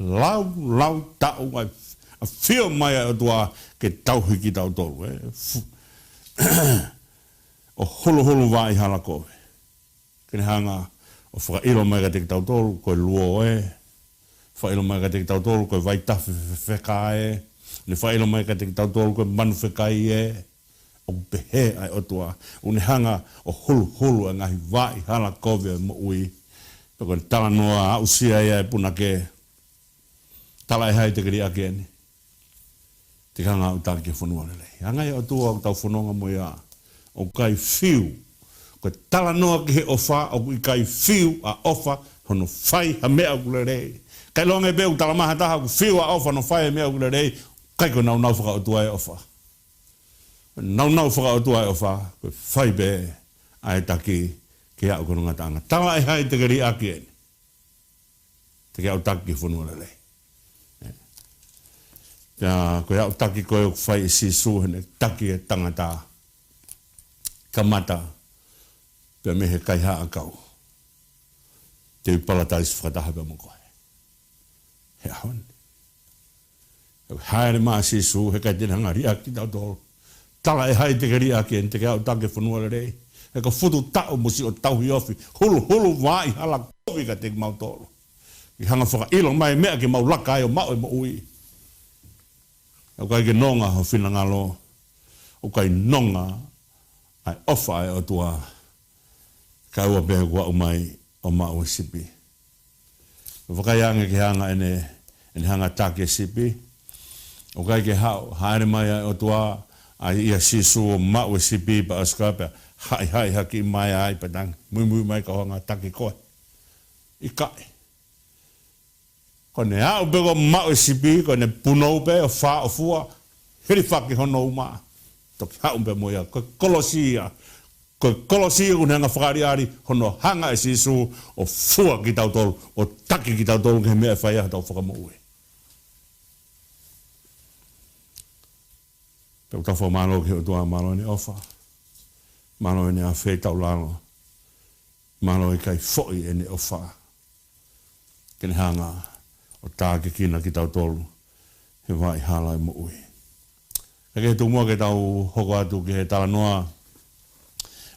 Lau tau ai, a whio mai o tua ke tauhi ki tautolu. O hulu wā i hala koe. Kene hanga o whakailo mai ka te ki tautolu koe luo whakailo mai ka te ki tautolu koe waitawhi whekae. Ne whakailo mai ka te ki tautolu koe manu whekai o pehe ai o tua. Une hanga o hulu a ngahi wā i hala koe mo ui. Peko ni tala noa a usia ia e puna ke. Tala e hai te kiri ake ane. Te kanga o tāke whanua lelei. Angai o tua o tau whanonga mo ia. O kai whiu. Ko tala noa ki he ofa, o i kai whiu a ofa, hono whai ha mea ukulelei. Kai longa e beu tala maha taha, ku whiu a ofa, no whai ha mea ukulelei. Kai ko nau whaka o tua e ofa. Nau whaka o tua e ofa, ko whai be ai taki ki a ukonunga tanga. Tala e hai te kari aki ene. Te kia o taki whanua lelei. Ja, ko ia taki koe o whai e Sisu hene taki e tangata kamata pia mehe kai haa kau. Te upalatais whakataha pia mo koe. He ahon. Haere maa Sisu he kai tena hanga ria ki tautolu. Tala e hai te ke ria ki en te kia o take whanua le rei. He ka futu tau musi o tauhi ofi. Hulu vai hala kovi ka te mautolu. I hanga whaka ilo mai mea ki mau laka e o mau e mo ui. O kai ke nonga ho whina ngalo, o kai nonga ai ofa ai o tua kaua pehe kua umai o mau sipi. O wakai ange ke hanga ene hanga take sipi, o kai ke hao, haere mai ai o tua ai ia Sisu o mau sipi pa askapea, hai haki mai ai patang, mui mai ka hanga take koe. I kai. Ko ne hao peko mau sipi, ko ne punou pe o wha o fua, hiri whaki hono uma. Toki hao pe moia, ko kolosia. Ko kolosia kun hanga whakariari, hono hanga e Sisu o fua ki tautolu, o taki ki tautolu ke mea whai aha tau whakamoue. Peko tau wha malo ki o tua malo ni ofa. Malo ni a whei tau lalo. Malo i kai foi e ni ofa. Kene hanga o tāke kina ki tautolu, he wai hala i mo ui. ke tu mo ke tau hoko atu ke tala noa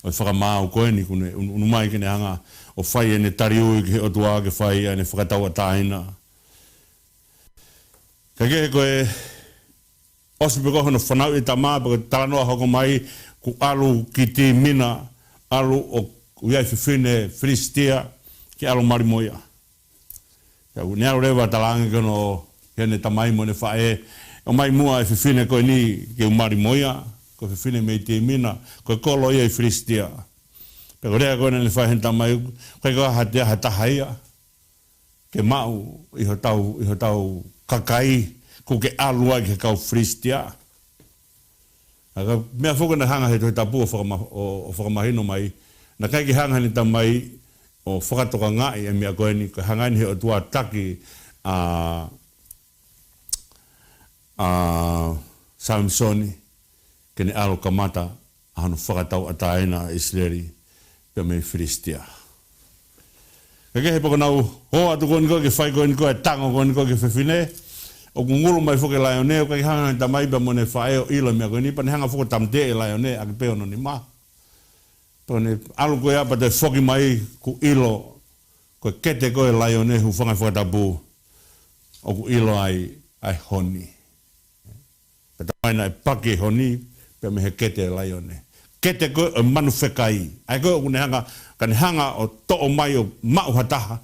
o whakamau koe ni kune unumai ke ne hanga o whai ene tariui ke otua ke whai ene whakatau ataina. Ka ke koe osi peko hono whanau i tamaa peko tala noa hoko mai ku alu ki ti mina alu o uiai whiwhine Filistia ki alu marimoia. Ka ne alu rewa talangi kono hene tamai mo ne whae o mai mua e whiwhine koe ni ke marimoia ko whiwhine mei ti mina koe kolo iai Filistia. Peko rea koe ne whae hene tamai koe koe hatea hatahaia ke mau i hotau kakai ko ke alu ai ke kau Filistia. Aga mea whuka na hanga he toi tapu o whakamahino mai. Na kai ki hanga ni tamai o whakatoka ngai e mea koe ni ko hanga ni he o tua taki Samsoni ke ne alo kamata a hano whakatau ataina Isleri pe mei Filistia. Ka ke he poko nau hoa tu koe ni koe ke whai koe ni koe tango koe ni koe ke whiwhine o ngulu mai foke lai ne o kai hanga ta mai ba mone fae o ilo me ko ni pa hanga foko tamte e lai ne a pe ono ni ma to ne alu ko ya pa te foki mai ku ilo ko kete ko e lai ne hu fanga fo tabu o ku ilo ai honi pa ta mai na pake honi pe me he kete lai ne kete ko e manufekai ai ko ne hanga kan hanga o to o mai o mau hataha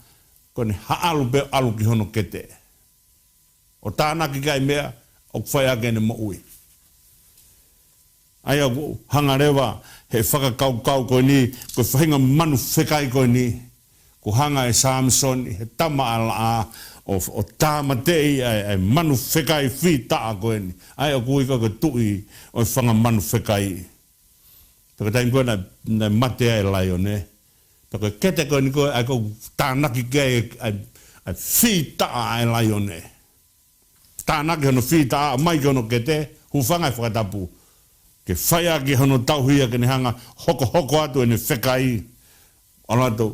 ko ne ha alu pe alu ki hono kete o tāna ki kai mea, o whai ake ne mo'ui. Ai au hanga rewa, he whakakau koe ni, koe whahinga manu whekai koe ni, ko hanga e Samson, he tama ala a, o tāma tei, ai manu whekai whi taa koe ni. Ai au kui koe tui, o whanga manu whekai. Paka taim koe na matea e lai o ne. Paka kete koe ni koe, ai koe tānaki kei, ai whi taa e lai o ne. Tāna ke hono whita mai ke hono kete, hu whangai whakatapu. Ke whaia ke hono tauhia ke ne hanga hoko atu e ne whekai. Olato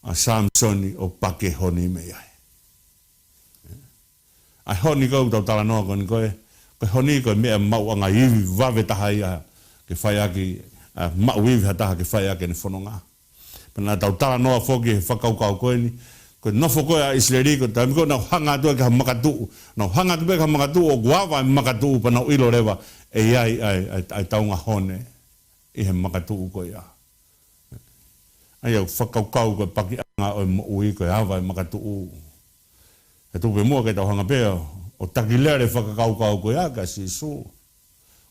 a Samsoni o pake honi me ai. Ai honi kou tau tala noa koni koe. Koe honi koe mea mau anga iwi wawe taha ia ke whaia ki mau iwi hataha ke whaia ke ne fononga'angaa. Pena tau tala noa whoki he whakaukau koe ni. Ko nofo koe a Isleri ko taimi ko nau hanga atu ke ha makatu. Nau hanga atu ke ha makatu o guawa e makatu pa nau ilo rewa e ai taunga hone i he makatu ko ia. Ai au whakaukau koe paki anga o mo ui koe hawa e makatu u. E tupe mua ke tau hanga pea o takilere whakaukau koe a ka Sisu.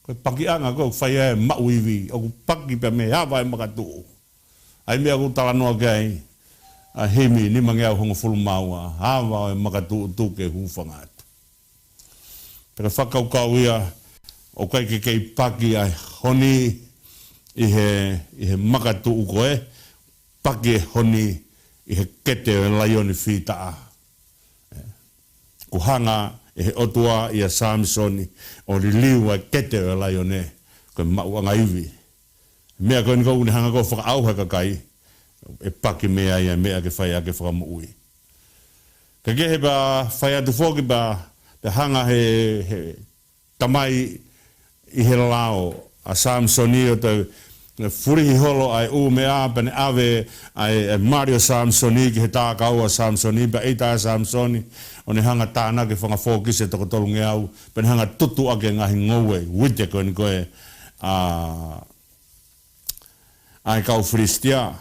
Koe paki anga koe whaia e mauiwi o paki pea me hawa e makatu u. Ai mea ku tala noa kei. A hemi ni mangea hongo fulu maua, hawa e makatu tuke hufanga atu. Pera whakaukau ia, o kai ke kei paki ai honi i he makatu ukoe, paki e honi i he kete o laioni whitaa. Ku hanga e he otua i a Samsoni, o li liu ai kete o laione, koe mauanga iwi. Mea koe ni kou ni hanga kou whakaauha kakai, e paki mea ia mea ke whai ake whakamuui. Ka kehe ba whai atu whoki ba te hanga he tamai i he lao a Samsoni o te furihi holo ai u mea pane ave ai Mario Samsoni ki he TAKAUA Samsoni ba eita Samsoni o ne hanga tāna ke whangawhoki se tokotolu ngeau pane hanga tutu ake ngahi ngowe wite koe ni koe ai kau Filistia.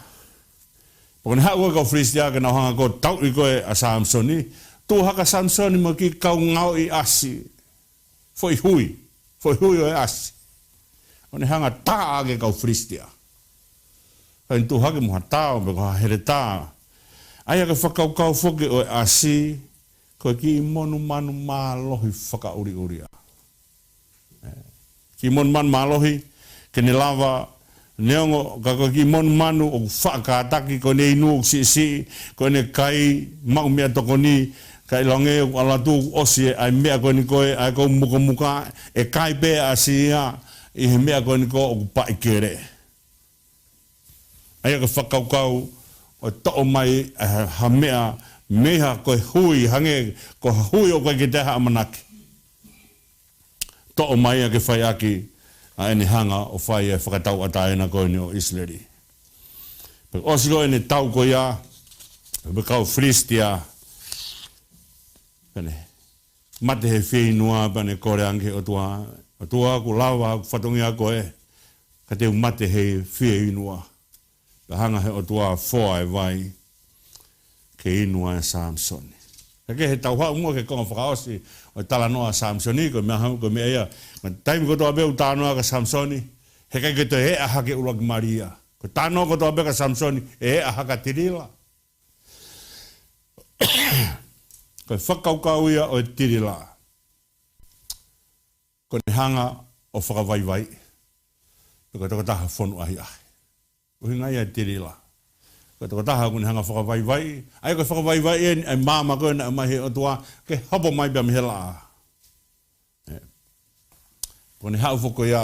Pokone hau kau Filistia ke nau hanga ko tau i koe a Samsoni, tu haka Samsoni mo ki kau ngau i asi. Foi hui o e asi. O ne hanga taa ke kau Filistia. Kai tu hake moha tau, me koha here taa. Ai ake whakaukau whoke o e asi, koe ki monu manu mālohi whakauri uria. Ki monu manu mālohi, ke ne lava neongo kako ki mon manu o whakataki ko ne inu o si ko ne kai mau mea tokoni kai longe o alatu osi ai mea ko ni koe ai ko muka e kai pe asia i he mea ko ni ko o paikere. Ai ka whakaukau o to mai ha mea meha ko hui hange ko hui o koe ki te ha amanaki. to'o mai a ke whai aki a ene hanga o whai e whakatau ata ena koe ni o Isleri. Pe osilo ene tau ko ia, pe kau fristia, pene, mate he whenua pane kore anke o tua ku lawa ku whatongi a koe, ka te mate he whenua, ka hanga he o tua whoa e vai, ke inua e Samsoni. Ka ke he tau hau mua ke konga whakaosi, o tala noa Samsoni, ko mea hamu ko mea ia, ma taimi ko toa beu tānoa ka Samsoni, he kai ke te he aha ke ulak Maria. Ko tānoa ko toa beu ka Samsoni, e he aha ka tirila. Ko whakaukau ia o e tirila. Ko ne hanga o whakawaiwai, ko toko taha whonu ahi ahi. Ko hinga ia e tirila. Ko toko taha ko ne hanga whakawaiwai, ai ko whakawaiwai e ai māma koe na mahi o tua, ke hapo mai bia mihela a. Ko ne hau whoko ia,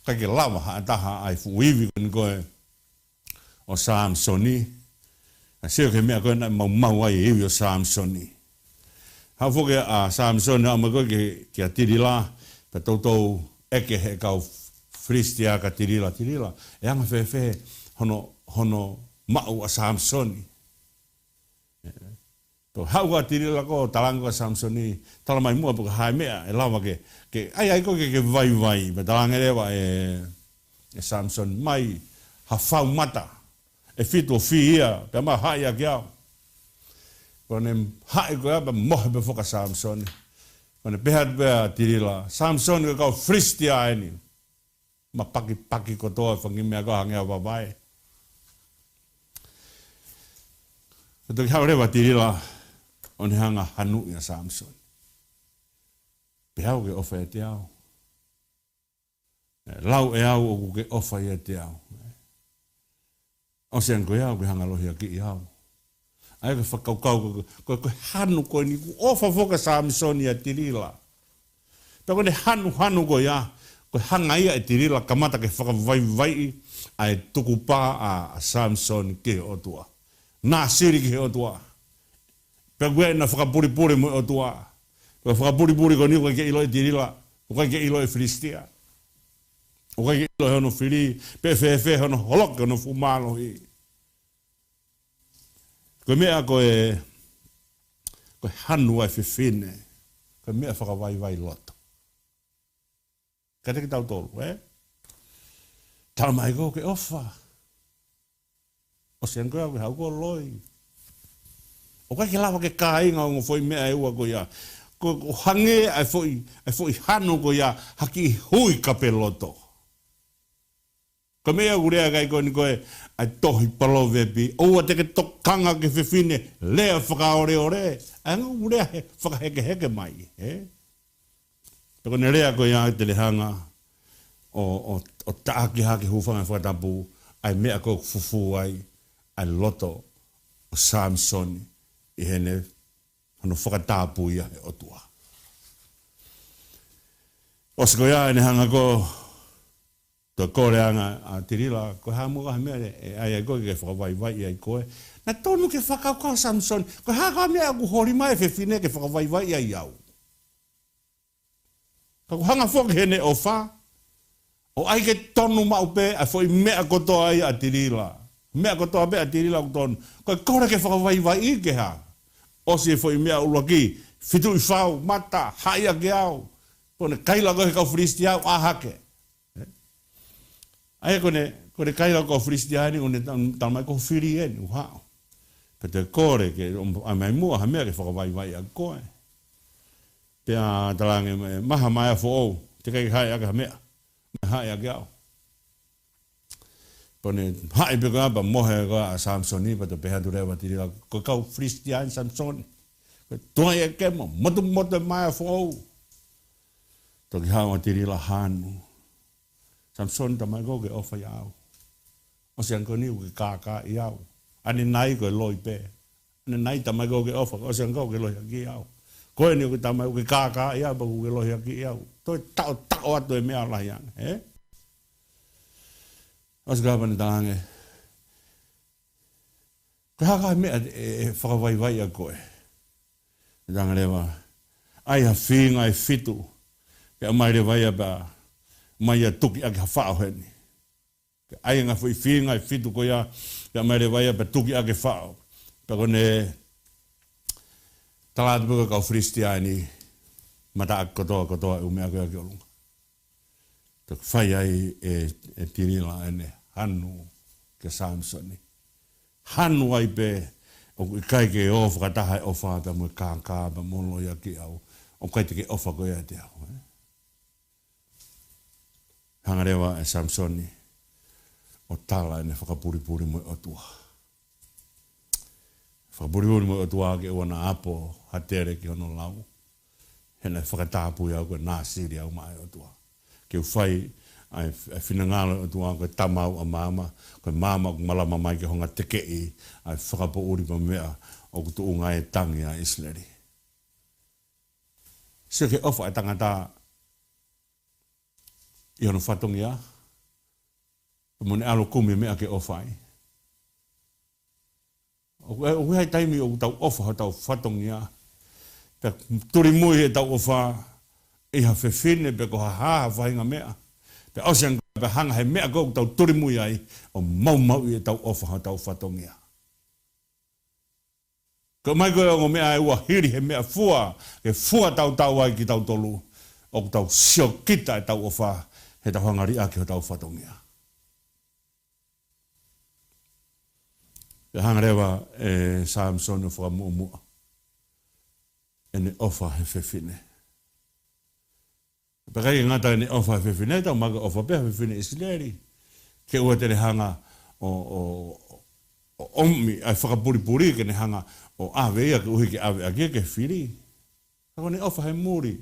kai ke lawa haa taha ai fuiwi ko ni koe o Samsoni. A seo ke mea koe na mau ai iwi o Samsoni. Hau whoko ia a Samsoni a koe ke a tirila, pa tautou eke he kau fristia ka tirila. E anga whewhe hono mau a Samsoni. To hau ka tirila ko talanga ka Samsoni, tala mai mua puka hae mea, e lawa ke ai ko ke vai, pa talanga rewa e Samson mai ha whau mata, e whito whi ia, pe ma hae a kiao. Kone hae ko ia, pa mohe pe whoka Samsoni. Kone pehat pea tirila, Samsoni ka kau fristia eni, ma paki kotoa, whangimea ko hangea wawae. Toki hau rewa tirila, on hanga hanu ia Samson. Peau ke ofa e te au. Lau e au o ke ofa e te au. O sean koe au ke hanga lohi a ki i au. Ai ke whakaukau koe hanu koe ni ku ofa whoka Samson ia tirila. Pea koe hanu koe ia, koe hanga ia e tirila kamata ke whakawaiwai ai tukupa a Samson ke o tua. Nā siri ke o tua. Pea koe na whakapuripuri mo o tua. Koe whakapuripuri ko ni koe ke ilo e tirila. Koe ke ilo e Filistia. Koe ke ilo e hono whiri. Pe whewhe hono holoke hono fumalohi. Koe mea koe hanu ai whiwhine. Koe mea whakawaiwai loto. Kate kitautolu, Tala mai ko ke ofa. O sean koe au ke hau ko loi. O kai ke lawa ke kāinga o ngofoi mea e ua ko ia. Ko hange ai foi hanu ko ia haki hui ka peloto. Ko mea urea kai ko ni koe ai tohi palovepi. Oua teke tokanga ke whiwhine lea whakaore ore. Anga urea he whakaheke mai. Peko ne rea ko ia te lehanga o taaki haki hufanga whakatapu. Ai mea ko fufu ai loto o Samsoni. I hene hano whakatapu ia he otua. Osko ia ene hanga ko to kore anga a tirila, ko hamu ka mea ai koe ke whakawaiwai ai koe. Na tonu ke whakaukau Samson, ko haka mea ku hori mai whiwhine ke whakawaiwai ai au. Ka ku hanga whoke hene o wha, o ai ke tonu maupe a whoi mea kotoa ai a tirila. Mea kotoa pe a tirila ku tonu, ko kore ke whakawaiwai i ke ha. Osi e foi mea ulaki, fitu i whau, mata, haia ke au. Kone kaila koe kau Filistia au, ahake. Aia kone kaila kau Filistia ni, kone talmai kau whiri eni, uhao. Pete kore ke, a mai mua, ha mea ke whakawaiwai a koe. Pea talange, maha mai a fo ou, te kai haia ke mea, haia ke au. Pone hae pe ka ba mohe ka a Samsoni pa te peha turewa tirila ko kau Filistia in Samsoni. Ko toa e kemo motu mai fo. Toki hawa tirila hanu. Samsoni ta mai ko ke ofa iau. O se anko ni ke kaka iau. Ani nai ko loi pe. Ani nai ta mai ko ke ofa o se anko ke loi ki iau. Ko ni ko ta mai ke kaka iau ba ke loi ki iau. Toi tau atu e mea la yang, Os gava ni tange. Ko haka mea e whakawaiwai a koe. Tanga rewa. Ai ha whinga e fitu. Pe mai le vai ba mai a tuki ake hawhao heni. Pe ai ngā whi whinga i whitu ko ia, pe mai le vai ba tuki ake whao. Pe kone talatu pika kau Christiani, mata ake kotoa ume ake ake olunga. Tuk whai ai e tirila ene hanu ke Samsoni. Hanu ai pe, o kai ke o whakataha e ofa pe mo kāngkā pe mono ia ki au. O kai te ke ofa ko ia te au. Hangarewa e Samsoni o tala ene whakapuripuri mo o tua. Whakapuripuri mo o tua ke wana apo hatere ki hono lau. Hena whakatapu iau koe nā siri au mai o tua. Ke uwhai ai whinangalo o tua koe tamau a mama, koe mama ko malama mai ke honga tekei ai whakapo uri pa mea o kutu unga e tangi a Isleri. Sio ke ofa e tangata i hono whatongi a. Mone alo kumi mea ke ofai. O hai taimi o tau ofa ho tau whatongi a. Pe turi mui e tau ofa i ha whewhine pe ko ha whainga mea. Pe osiang pe hanga he mea ko tau turi mui ai o mau i e tau ofa ho tau whatongi a. Ko mai koe o mea e ua hiri he mea fua, ke fua tau ai ki tautolu. O tau sio kita e tau ofa he tau hangari ake ho tau whatongi a. Pe hangarewa e Samson o whakamuamua. Ene ofa he whewhine. Pe kai ngata ene ofa he whewhine, tau maga ofa pe he whewhine Isleri. Ke ua tere hanga o omi, ai whakapuripuri ke ne hanga o awea ke uhi ke awea ke whiri. Kako ne ofa he muri.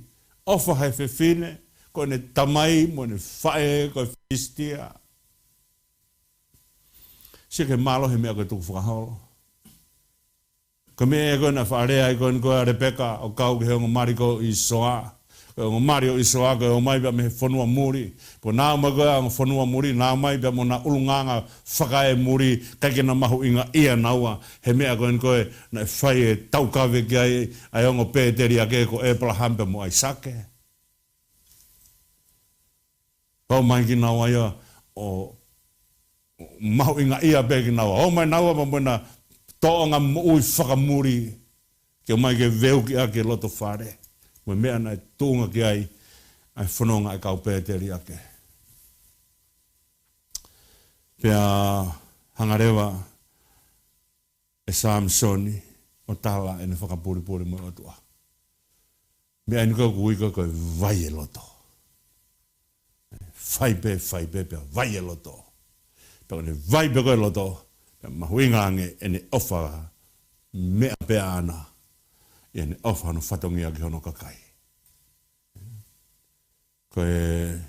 Ofa he whewhine, ko ne tamai, mo ne whae, ko fistia. Sia ke malo he mea koe tuku whakaholo. Ko mea e koe na whaarea e koe a Rebeka o kau ke heongo mariko i soa. Koe ongo mario i soa koe o mai bea me he whanua muri. Po nā mai koe a whanua muri, nā mai bea mo nā ulunganga whakae muri, kaike na mahu inga ia naua. He mea koe na e whai e taukawe ki ai ongo pēteri a ke ko Abraham pe mo ai sake. Pau mai ki naua ia o mahu inga ia peki naua. O mai naua pa mwena toonga ui whakamuri. Ke o mai ke veu ki ake loto whare. Mo mea na e tūnga ki ai whanonga e kau pēteri ake. Pea hangarewa e Samsoni o tala e ne whakapuripuri mo atua. Mea inu kau kuika koe vai e loto. Whai pe, pea vai e loto. Pea ne vai pe koe loto, pea mahuinga ange e ne ofa mea pea ana. E ne ofa no whatongia ki hono kakai. Koe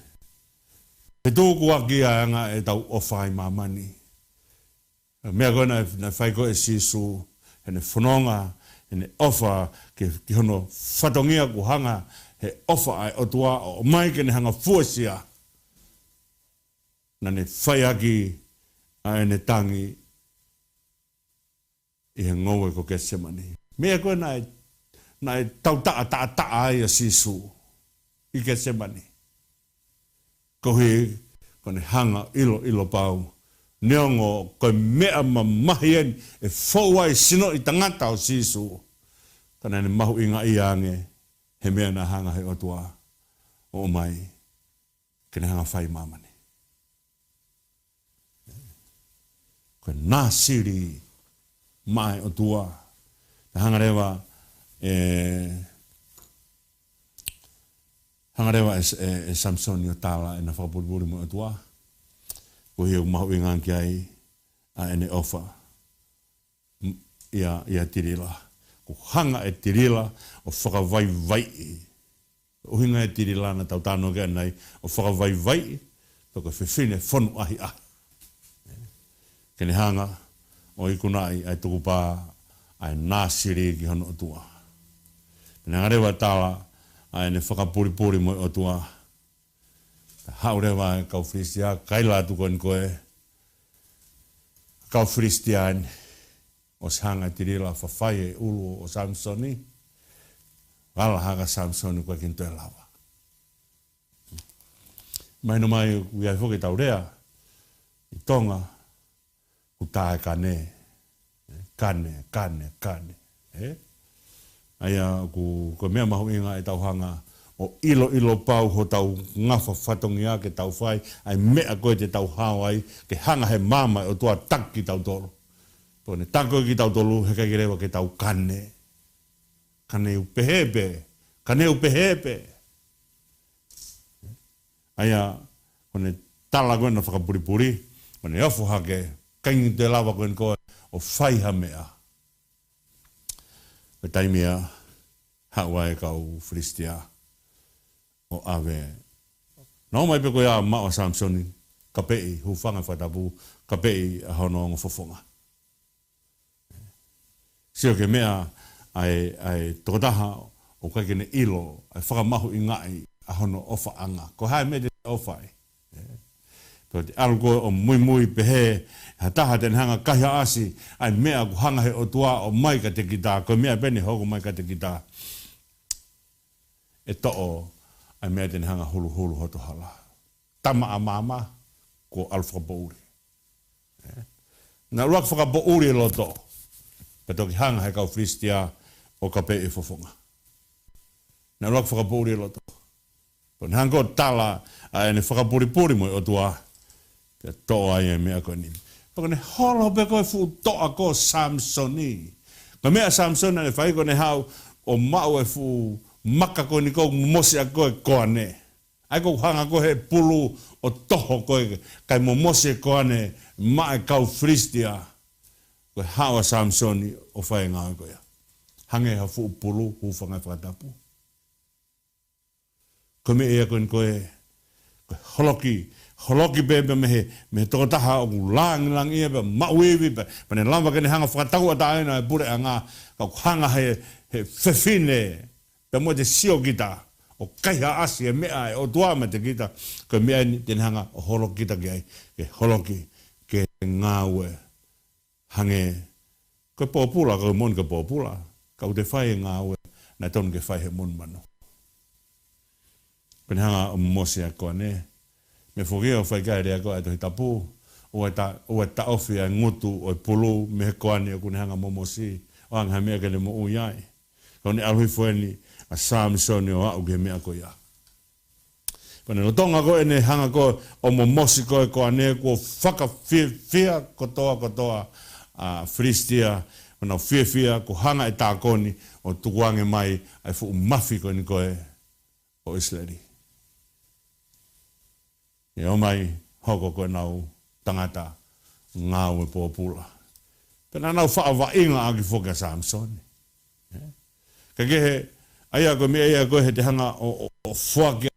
he tūku aki anga e tau ofa i mamani. Mea koe na whai koe Sisu, he ne whanonga, he ne ofa ki hono whatongia ku hanga, he ofa ai otua o mai ke ne hanga fuasia. Na ne whai aki a ne tangi i he ngowe ko Kesemani. Mea koe na e tau taa ai a Sisu i Kesemani. Kohi kone hanga ilo pau. Neongo koe mea mamahien e fōwai sino i tangata o Sisu. Kana ne mahu inga i ange he mea na hanga he otua o mai. Kene hanga whai mamani. Koe nā siri mai otua. Hangarewa e Samsoni o tala e na whakapuripuri mo atua. Ko hiu mahu i nganki ai a ene ofa ia tirila. Ko hanga e tirila o whakavai. Uhinga e tirila na tau tāno ke anai o whakavai. Toko whiwhine whonu ahi ahi. Kene hanga o ikunai ai tuku pā ai nāsiri ki hono atua. Pena ngarewa tala ai ne whakapuripuri mo atua. Haurewa e kau Fristia, kaila tukon koe. Kau Fristian o hanga tirila whawhai e ulu o Samsoni. Wala hanga Samsoni koe kinto e lawa. mai no mai ku ai foki tau rea I tonga ku tae kane aia ku mea mahu inga e tau hanga o ilo pau hotau ngafa fatongi a ke tau whai ai mea koe te tau hawai ke hanga he mama o tua tak ki tau tolu pone tako ki tau tolu he kai rewa ke tau kane upehepe aia kone tala koe na whakapuripuri kone ofu hake kaingi te lawa koe koe o whaiha mea pe taimia hawa e kau Fristia o ave no mai pe koe a mawa Samsoni kapei hufanga whatapu kapei a hono ngo fofonga sio ke mea ai tokotaha o kai kene ilo ai whakamahu I ngaahi a hono ofa anga ko hai me te ofai to te algo o mui pehe ha taha ten hanga kahia asi ai mea ku hanga he o tua o mai ka te kita ko mea pene hoko mai ka te kita e to'o ai mea ten hanga hulu hoto hala tama a mama ko alfa bouri na ruak whakabouri lo to pe toki hanga he kau Fristia o ka pe e fofonga na ruak whakabouri lo to pon hanga o tala ai ne whakapuripuri mo o tua pe to'a ai mea ko ni pakone holo pe koe fu to'a ko Samsoni ka mea Samsoni ne whai ko ne hau o mau e fu maka ko ni ko mosi a koe koane ai ko hanga ko he pulu o toho koe kai mo mosi koane mai kau Fristia ko hawa Samsoni o whai ngā koe hange ha fu pulu hu whangai whakatapu ko me ea koe holoki bebe me tokotaha o lang ia be mauiwi be pane lamba kene hanga whakatau ata aina e pure anga ka hanga he fefine pe mo te sio kita o kaiha asi e mea e o tua me te kita ko mea ni ten hanga o holoki kita ke holoki ke ngāue hange ko popula ko mon ke popula ka te whai ngāue na ton ke whai he mon mano pene hanga o mosi a koa ne me fogeo fai kai rea koa e tohi tapu o e ta ofi a ngutu o e pulu me he koani o kune hanga momosi o hanga mea ke le mo uyai kone alhui fueni a Samsoni o au ke mea koia pane no tonga koe ne hanga koe o momosi koe koa ne kua whaka fia kotoa a Fristia ona fia ko hanga e tākoni o tukuange mai ai fu mafi koe ni koe o Islandi e o mai hoko koe nau tangata ngāu e pōpula. Pena nau whaawa inga aki whoka Samsoni. Ka kehe, aia koe me aia koe he te hanga o whuake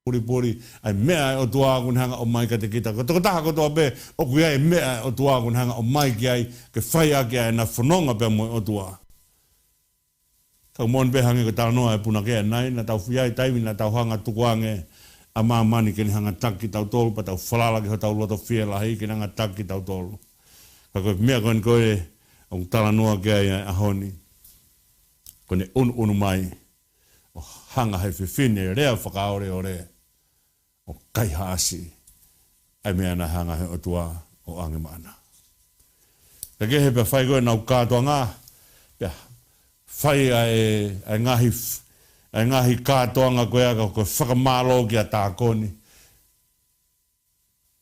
puri ai mea o tuākun hanga o mai ka te kita. Ko toko taha kotoa pe, o kui ai mea o tuākun hanga o mai ki ai, ke whai aki ai na whanonga pe moi o tuā. Ka mon pe hangi ko tau noa e puna kea nai, na tau whiai taimi na tau hanga tukuange, a mani ke ni hanga taki kitautolu pa tau whalala ki hotau lahi ke ni hanga taki kitautolu. Ka koe mea koe koe o tala noa ke ai a honi. Ko ne unu mai o hanga hei whiwhine rea whakaore o rea o kaiha asi ai mea na hanga hei o tua o ange mana. Ka kehe pe whai koe nau kātoa ngā pia whai ai ngaahi kātoanga koe aga koe whakamālo ki a tākoni.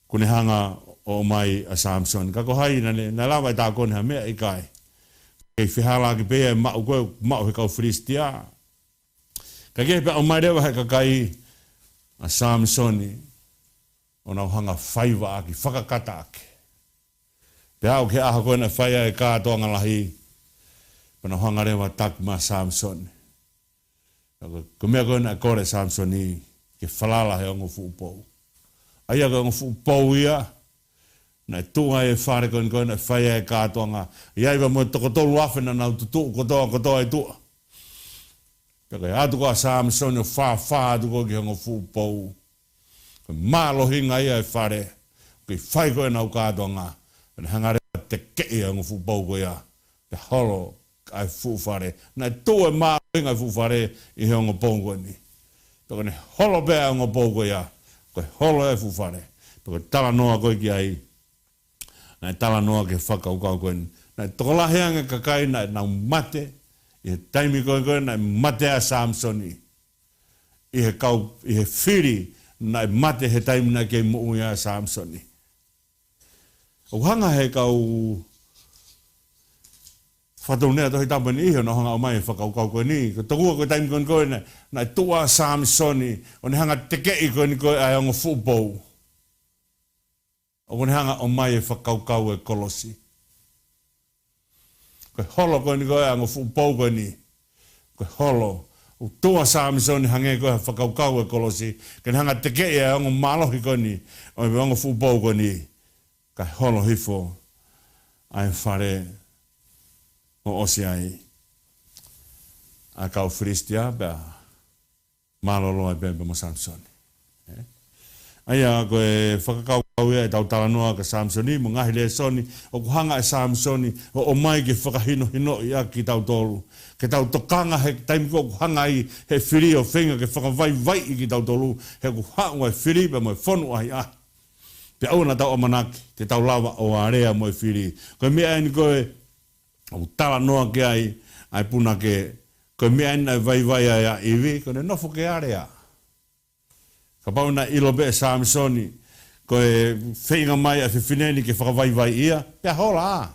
Kune hanga o mai a Samson. Ka ko hai na lawa i tākoni ha mea i kai. Kei whihala ki pēa mau koe mau he kau Fristia. Ka kehe pe o mai rewa he kakai a Samsoni o nau hanga whaiwa aki, whakakata aki. Pea au ke aha koe na whaia e kātoanga lahi. Pana hanga rewa takma Samsoni. Ko mea koe na kore Samsoni ke whalala he ongo fuupou. Aia koe ongo fuupou ia, na tunga e whare koe na whaia e kātoanga. Iaiwa mo tokotolu awhena nau tutu kotoa e tua. Pea atu koa Samsoni o wha atu koe ki ongo fuupou. Koe mālo hinga ia e whare, koe whai koe nau kātoanga. Pena hangare te kei ongo fuupou koe ia. Pea holo ai fuufare. Na tue maa inga fuufare I he ongo pongo ni. Toko ne holo pea ongo pongo ia. Koe holo e fufare. Koe tala noa koe ki ai. Nai tala noa ke whakaukau koe. Nai tokolaheanga kakai nai nau mate. I he taimi koe nai mate a Samsoni. I he whiri nai mate he taimi nai ke mui a Samsoni. O hanga he kau whatou nea tohi tapani iho no hanga o mai whakaukau koe ni. Ko tokua koe taimi koe nai tua Samsoni. O ne hanga tekei koe ni koe ai ongo football. O ne hanga o mai e whakaukau e kolosi. Koe holo koe ni koe ai ongo football koe ni. Koe holo. O tua Samsoni hange koe whakaukau e kolosi. Koe ne hanga tekei ai ongo malohi koe ni. O ne ongo football koe ni. Koe holo hifo. Ai whare. O osi ai. A kau Fristia bea. Malolo ai bea mo Samsoni. Aia koe whakakau e tau talanoa ka Samsoni, mo ngahi le soni, o kuhanga e Samsoni, o mai ke whakahino hino i a kitautolu. Ke tau tokanga he taimi ko kuhanga i he whiri o whenga ke whakawai vai i kitautolu, he kuhanga e whiri pe mo e whonu ahi a. Pe au na tau amanaki, te tau lawa o area mo e whiri. Koe mea eni koe, o talanoa ke ai puna ke, koe mea eni ai vai ai a iwi, koe ne nofo ke area. Ka pau na ilo be Samsoni, koe whenga mai a whiwhineni ke whakawai ia, pia hola a.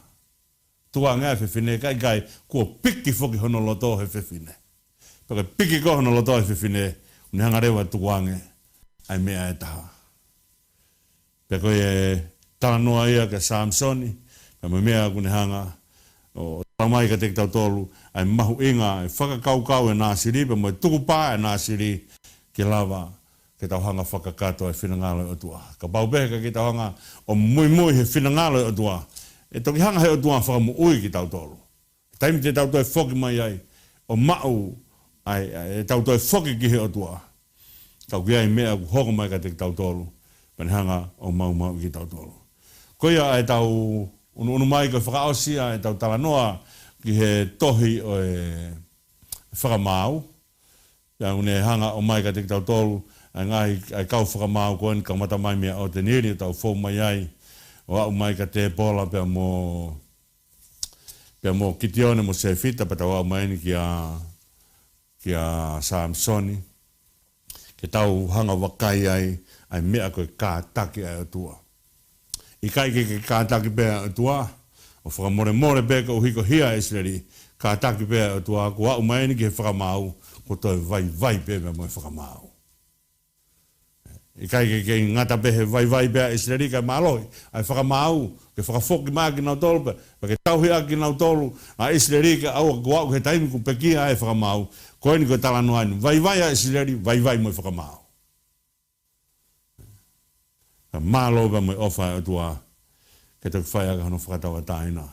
Tua ngā whiwhine, kai, kua piki whoki hono loto he whiwhine. Paka piki ko hono loto he whiwhine, uni hanga rewa tuange, ai mea e taha. Pia koe e talanoa ia ke Samsoni, ka mea kune hanga, o tamai ka te kitautolu, ai mahu inga, ai whakakaukau e nā siri, pa mo e tukupā e nā siri, ke lava, ke tau hanga whakakato e whinangalo o tua. Ka paupehe ka ke tau hanga o mui he whinangalo o tua. E toki hanga he o tua whakamu ui ki tau tolu. Taimi te tau toi whoki mai ai, o mau ai e tau toi whoki ki he o tua. Kau ki ai mea ku hoko mai ka te tau tolu. Pani hanga o mau ki tau tolu. Koia ai tau unu mai ko whakaosia e tau talanoa ki he tohi o e whakamau. Ia une hanga o mai ka te tau tolu. Ngāhi ai kau whakamau koen ka mata mai mea o te niri tau whau mai ai o au mai ka te pola pia mo kitione mo se fita pa tau au mai ni ki a Samsoni ke tau hanga wakai ai mea koe kātaki ai o tua i kai ke kātaki pia o tua o whakamore pia ka uhiko hia esleri kātaki pia o tua ko au mai ni ki he whakamau ko toi vai pia mo e whakamau I kai ke ngata pehe vai bea Israeli kai maloi ai whakamau ke whakafoki maa ki nau tolu pa ke tauhi a ki nau tolu a Israeli ke au guau he taimi ku pekia ai whakamau koe ni koe talanoa inu vai a Israeli vai mo whakamau ka malo ba mo ofa o tua ke te whai aga hano whakatawa taina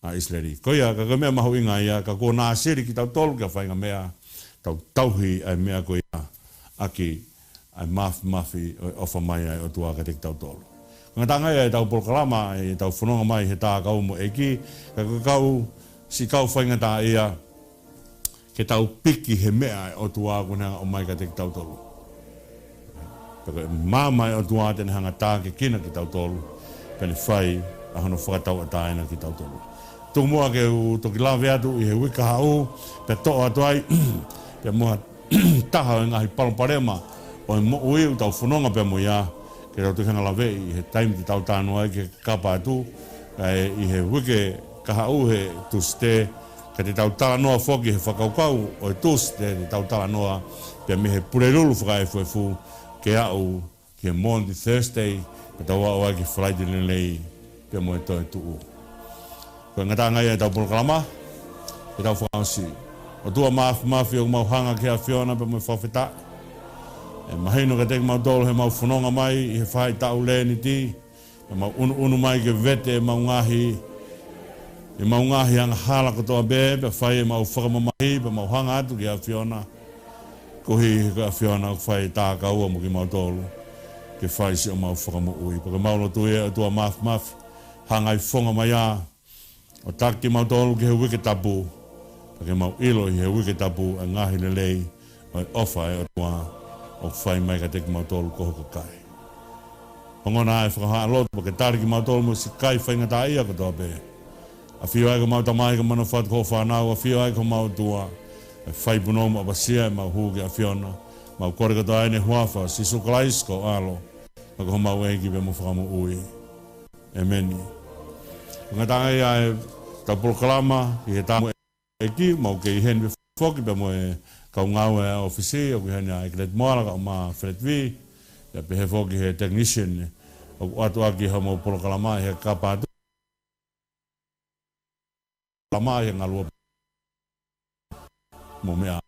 a Israeli koe ka mea mahu inga ia ka kua nā siri ki tau tolu ka whainga mea tauhi ai mea koe aki ai mafi ofa mai ai o tua ka te tautolu. Nga tanga e tau Polokalama e tau fononga mai he TAKAUA mo EIKI, ka kau whainga tā ia ke tau piki he mea o tua kune o mai ka te tautolu. Paka māmai o tua tene hanga tā ke kina ki tautolu, pene whai a hano whakatau a tāina ki tautolu. Tuku mua ke u toki lawe atu i he wika hau, pe toa atu ai, pe mua taha e ngaahi palopalema, o e mo ui u tau whanonga pe mo ia, ke tau tukanga lawe i he taimi ki tau tānoa i ke kapa atu, i he wike kahau he tuste, ka te tau talanoa whoki he whakaukau, o e tuste te tau talanoa, pe me he purerulu whakaefuefu, ke au, ke Monday, Thursday, pe tau au ai ke Friday lei, pe mo e toi tuu. Koe ngata ngai e tau Polokalama, e tau whakaosi. O tua mafi o mau hanga ke a whiona pe mo e whawhita, e mahino ka teki mau tolu he mau fononga mai i he whai tau le ni ti. E mau unu mai ke vete e mau ngaahi. E mau ngaahi anga hala katoa be, pe whai e mau whakamamahi, pe mau hanga atu ki a whiona. Kohi ka a whiona o whai TAKAUA mo ki mau tolu. Ke whai si o mau whakamuui. Paka mau lotu e a tua mafi. Hanga i whonga mai a. O taki mau tolu ki he wike tapu. Paka mau ilo i he wike tapu a ngaahi le lei. O ofa e o tua. o whai mai ka teki mautolu koho ka kai. Pangona e whakahaa loto pa ke tariki mautolu mo si kai whainga tā ia katoa pe. A whio ai ka mauta mai ka mana whatu ko whanau, a whio ai ka mautua, e whai punomu apa sia e mau huki a whiona, mau kore katoa ene huafa, Sisu kalaisko alo, ma ka mau eiki pe mo whakamu ui. Emeni. Ngata ia e ta Polokalama i he tamu EIKI, mau ke i hen foki pe mo e kau ngau e ofisi, o ki hena e kret moala ka o ma fretvi, ya pe he foki he technician, o atu aki ha mo Polokalama he kapatu, Lama he ngalua mo mea.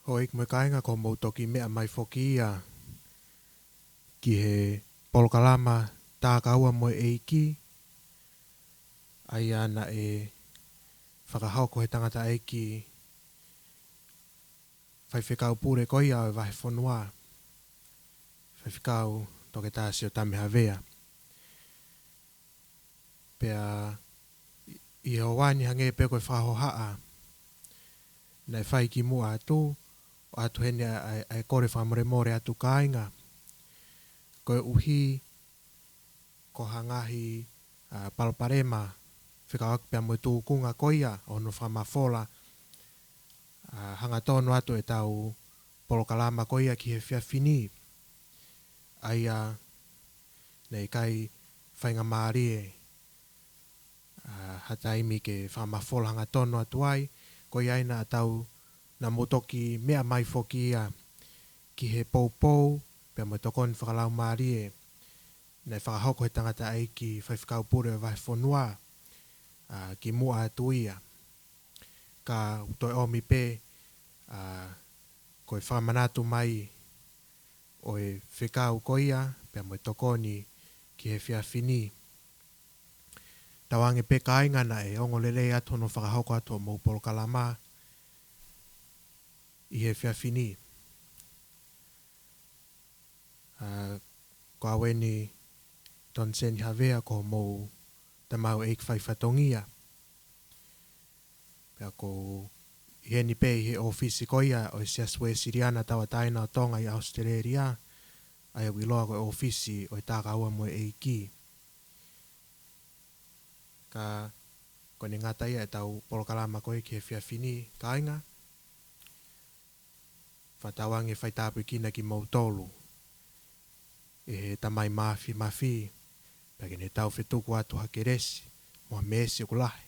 Hoik me kainga ko mo toki mea mai fokia ki he Polokalama TAKAUA mo EIKI ai ana e whakahau ko he tangata EIKI whai whekau pure koia o wahe whanua whai whekau toke tā Siotame Havea pea i ho wani hange pe koe whaho haa nei whai ki mua atu o atu hene ai kore whamore more atu kāinga koe'uhi ko ngaahi palopalema whekau akpea mo tūkunga koia o no whamafola hanga tono atu e tau Polokalama koia ki he whiawhini aia nei kai whainga maarie hataimi ke whamafola hanga tono atu ai koia aina tau na motoki mea mai fokia ki he poupou pe mo Tokoni Fakalaumalie nei whakahoko he tangata EIKI whai whakau pure vai whanua ki mua atu ia ka utoi omi pe koe fakamanatu mai o e whekau koia pe mo Tokoni ki he whiawhini tawange pe kaingana e ongolele atu no whakahoko atu mo Polokalama i he whiawhini ko aweni Siotame Havea ko mo te mau EIKI whaifatongia pea ko heni pe he ofisi koia o siaswe Siriana tawa taina o tonga i Australia ai wiloa ko ofisi o TAKAUA mo EIKI ka kone ngata ia e tau Polokalama koe ki he whiawhini kainga whatawange whaitapu kina ki mautolu e he tamai mafi pake ne tau whetuku atu hakeresi moa mesi o lahi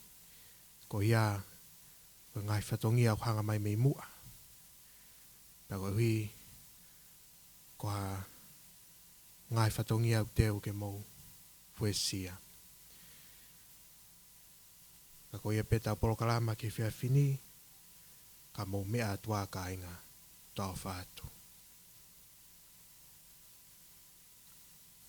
ko ia Ko ngai whatongia o hanga mai mei mua. Pea koe hui ko ha ngai whatongia o teo ke mou fuesia. Ka ko ia peta Polokalama ki whiawhini ka mou mea atua ka inga tau whātu.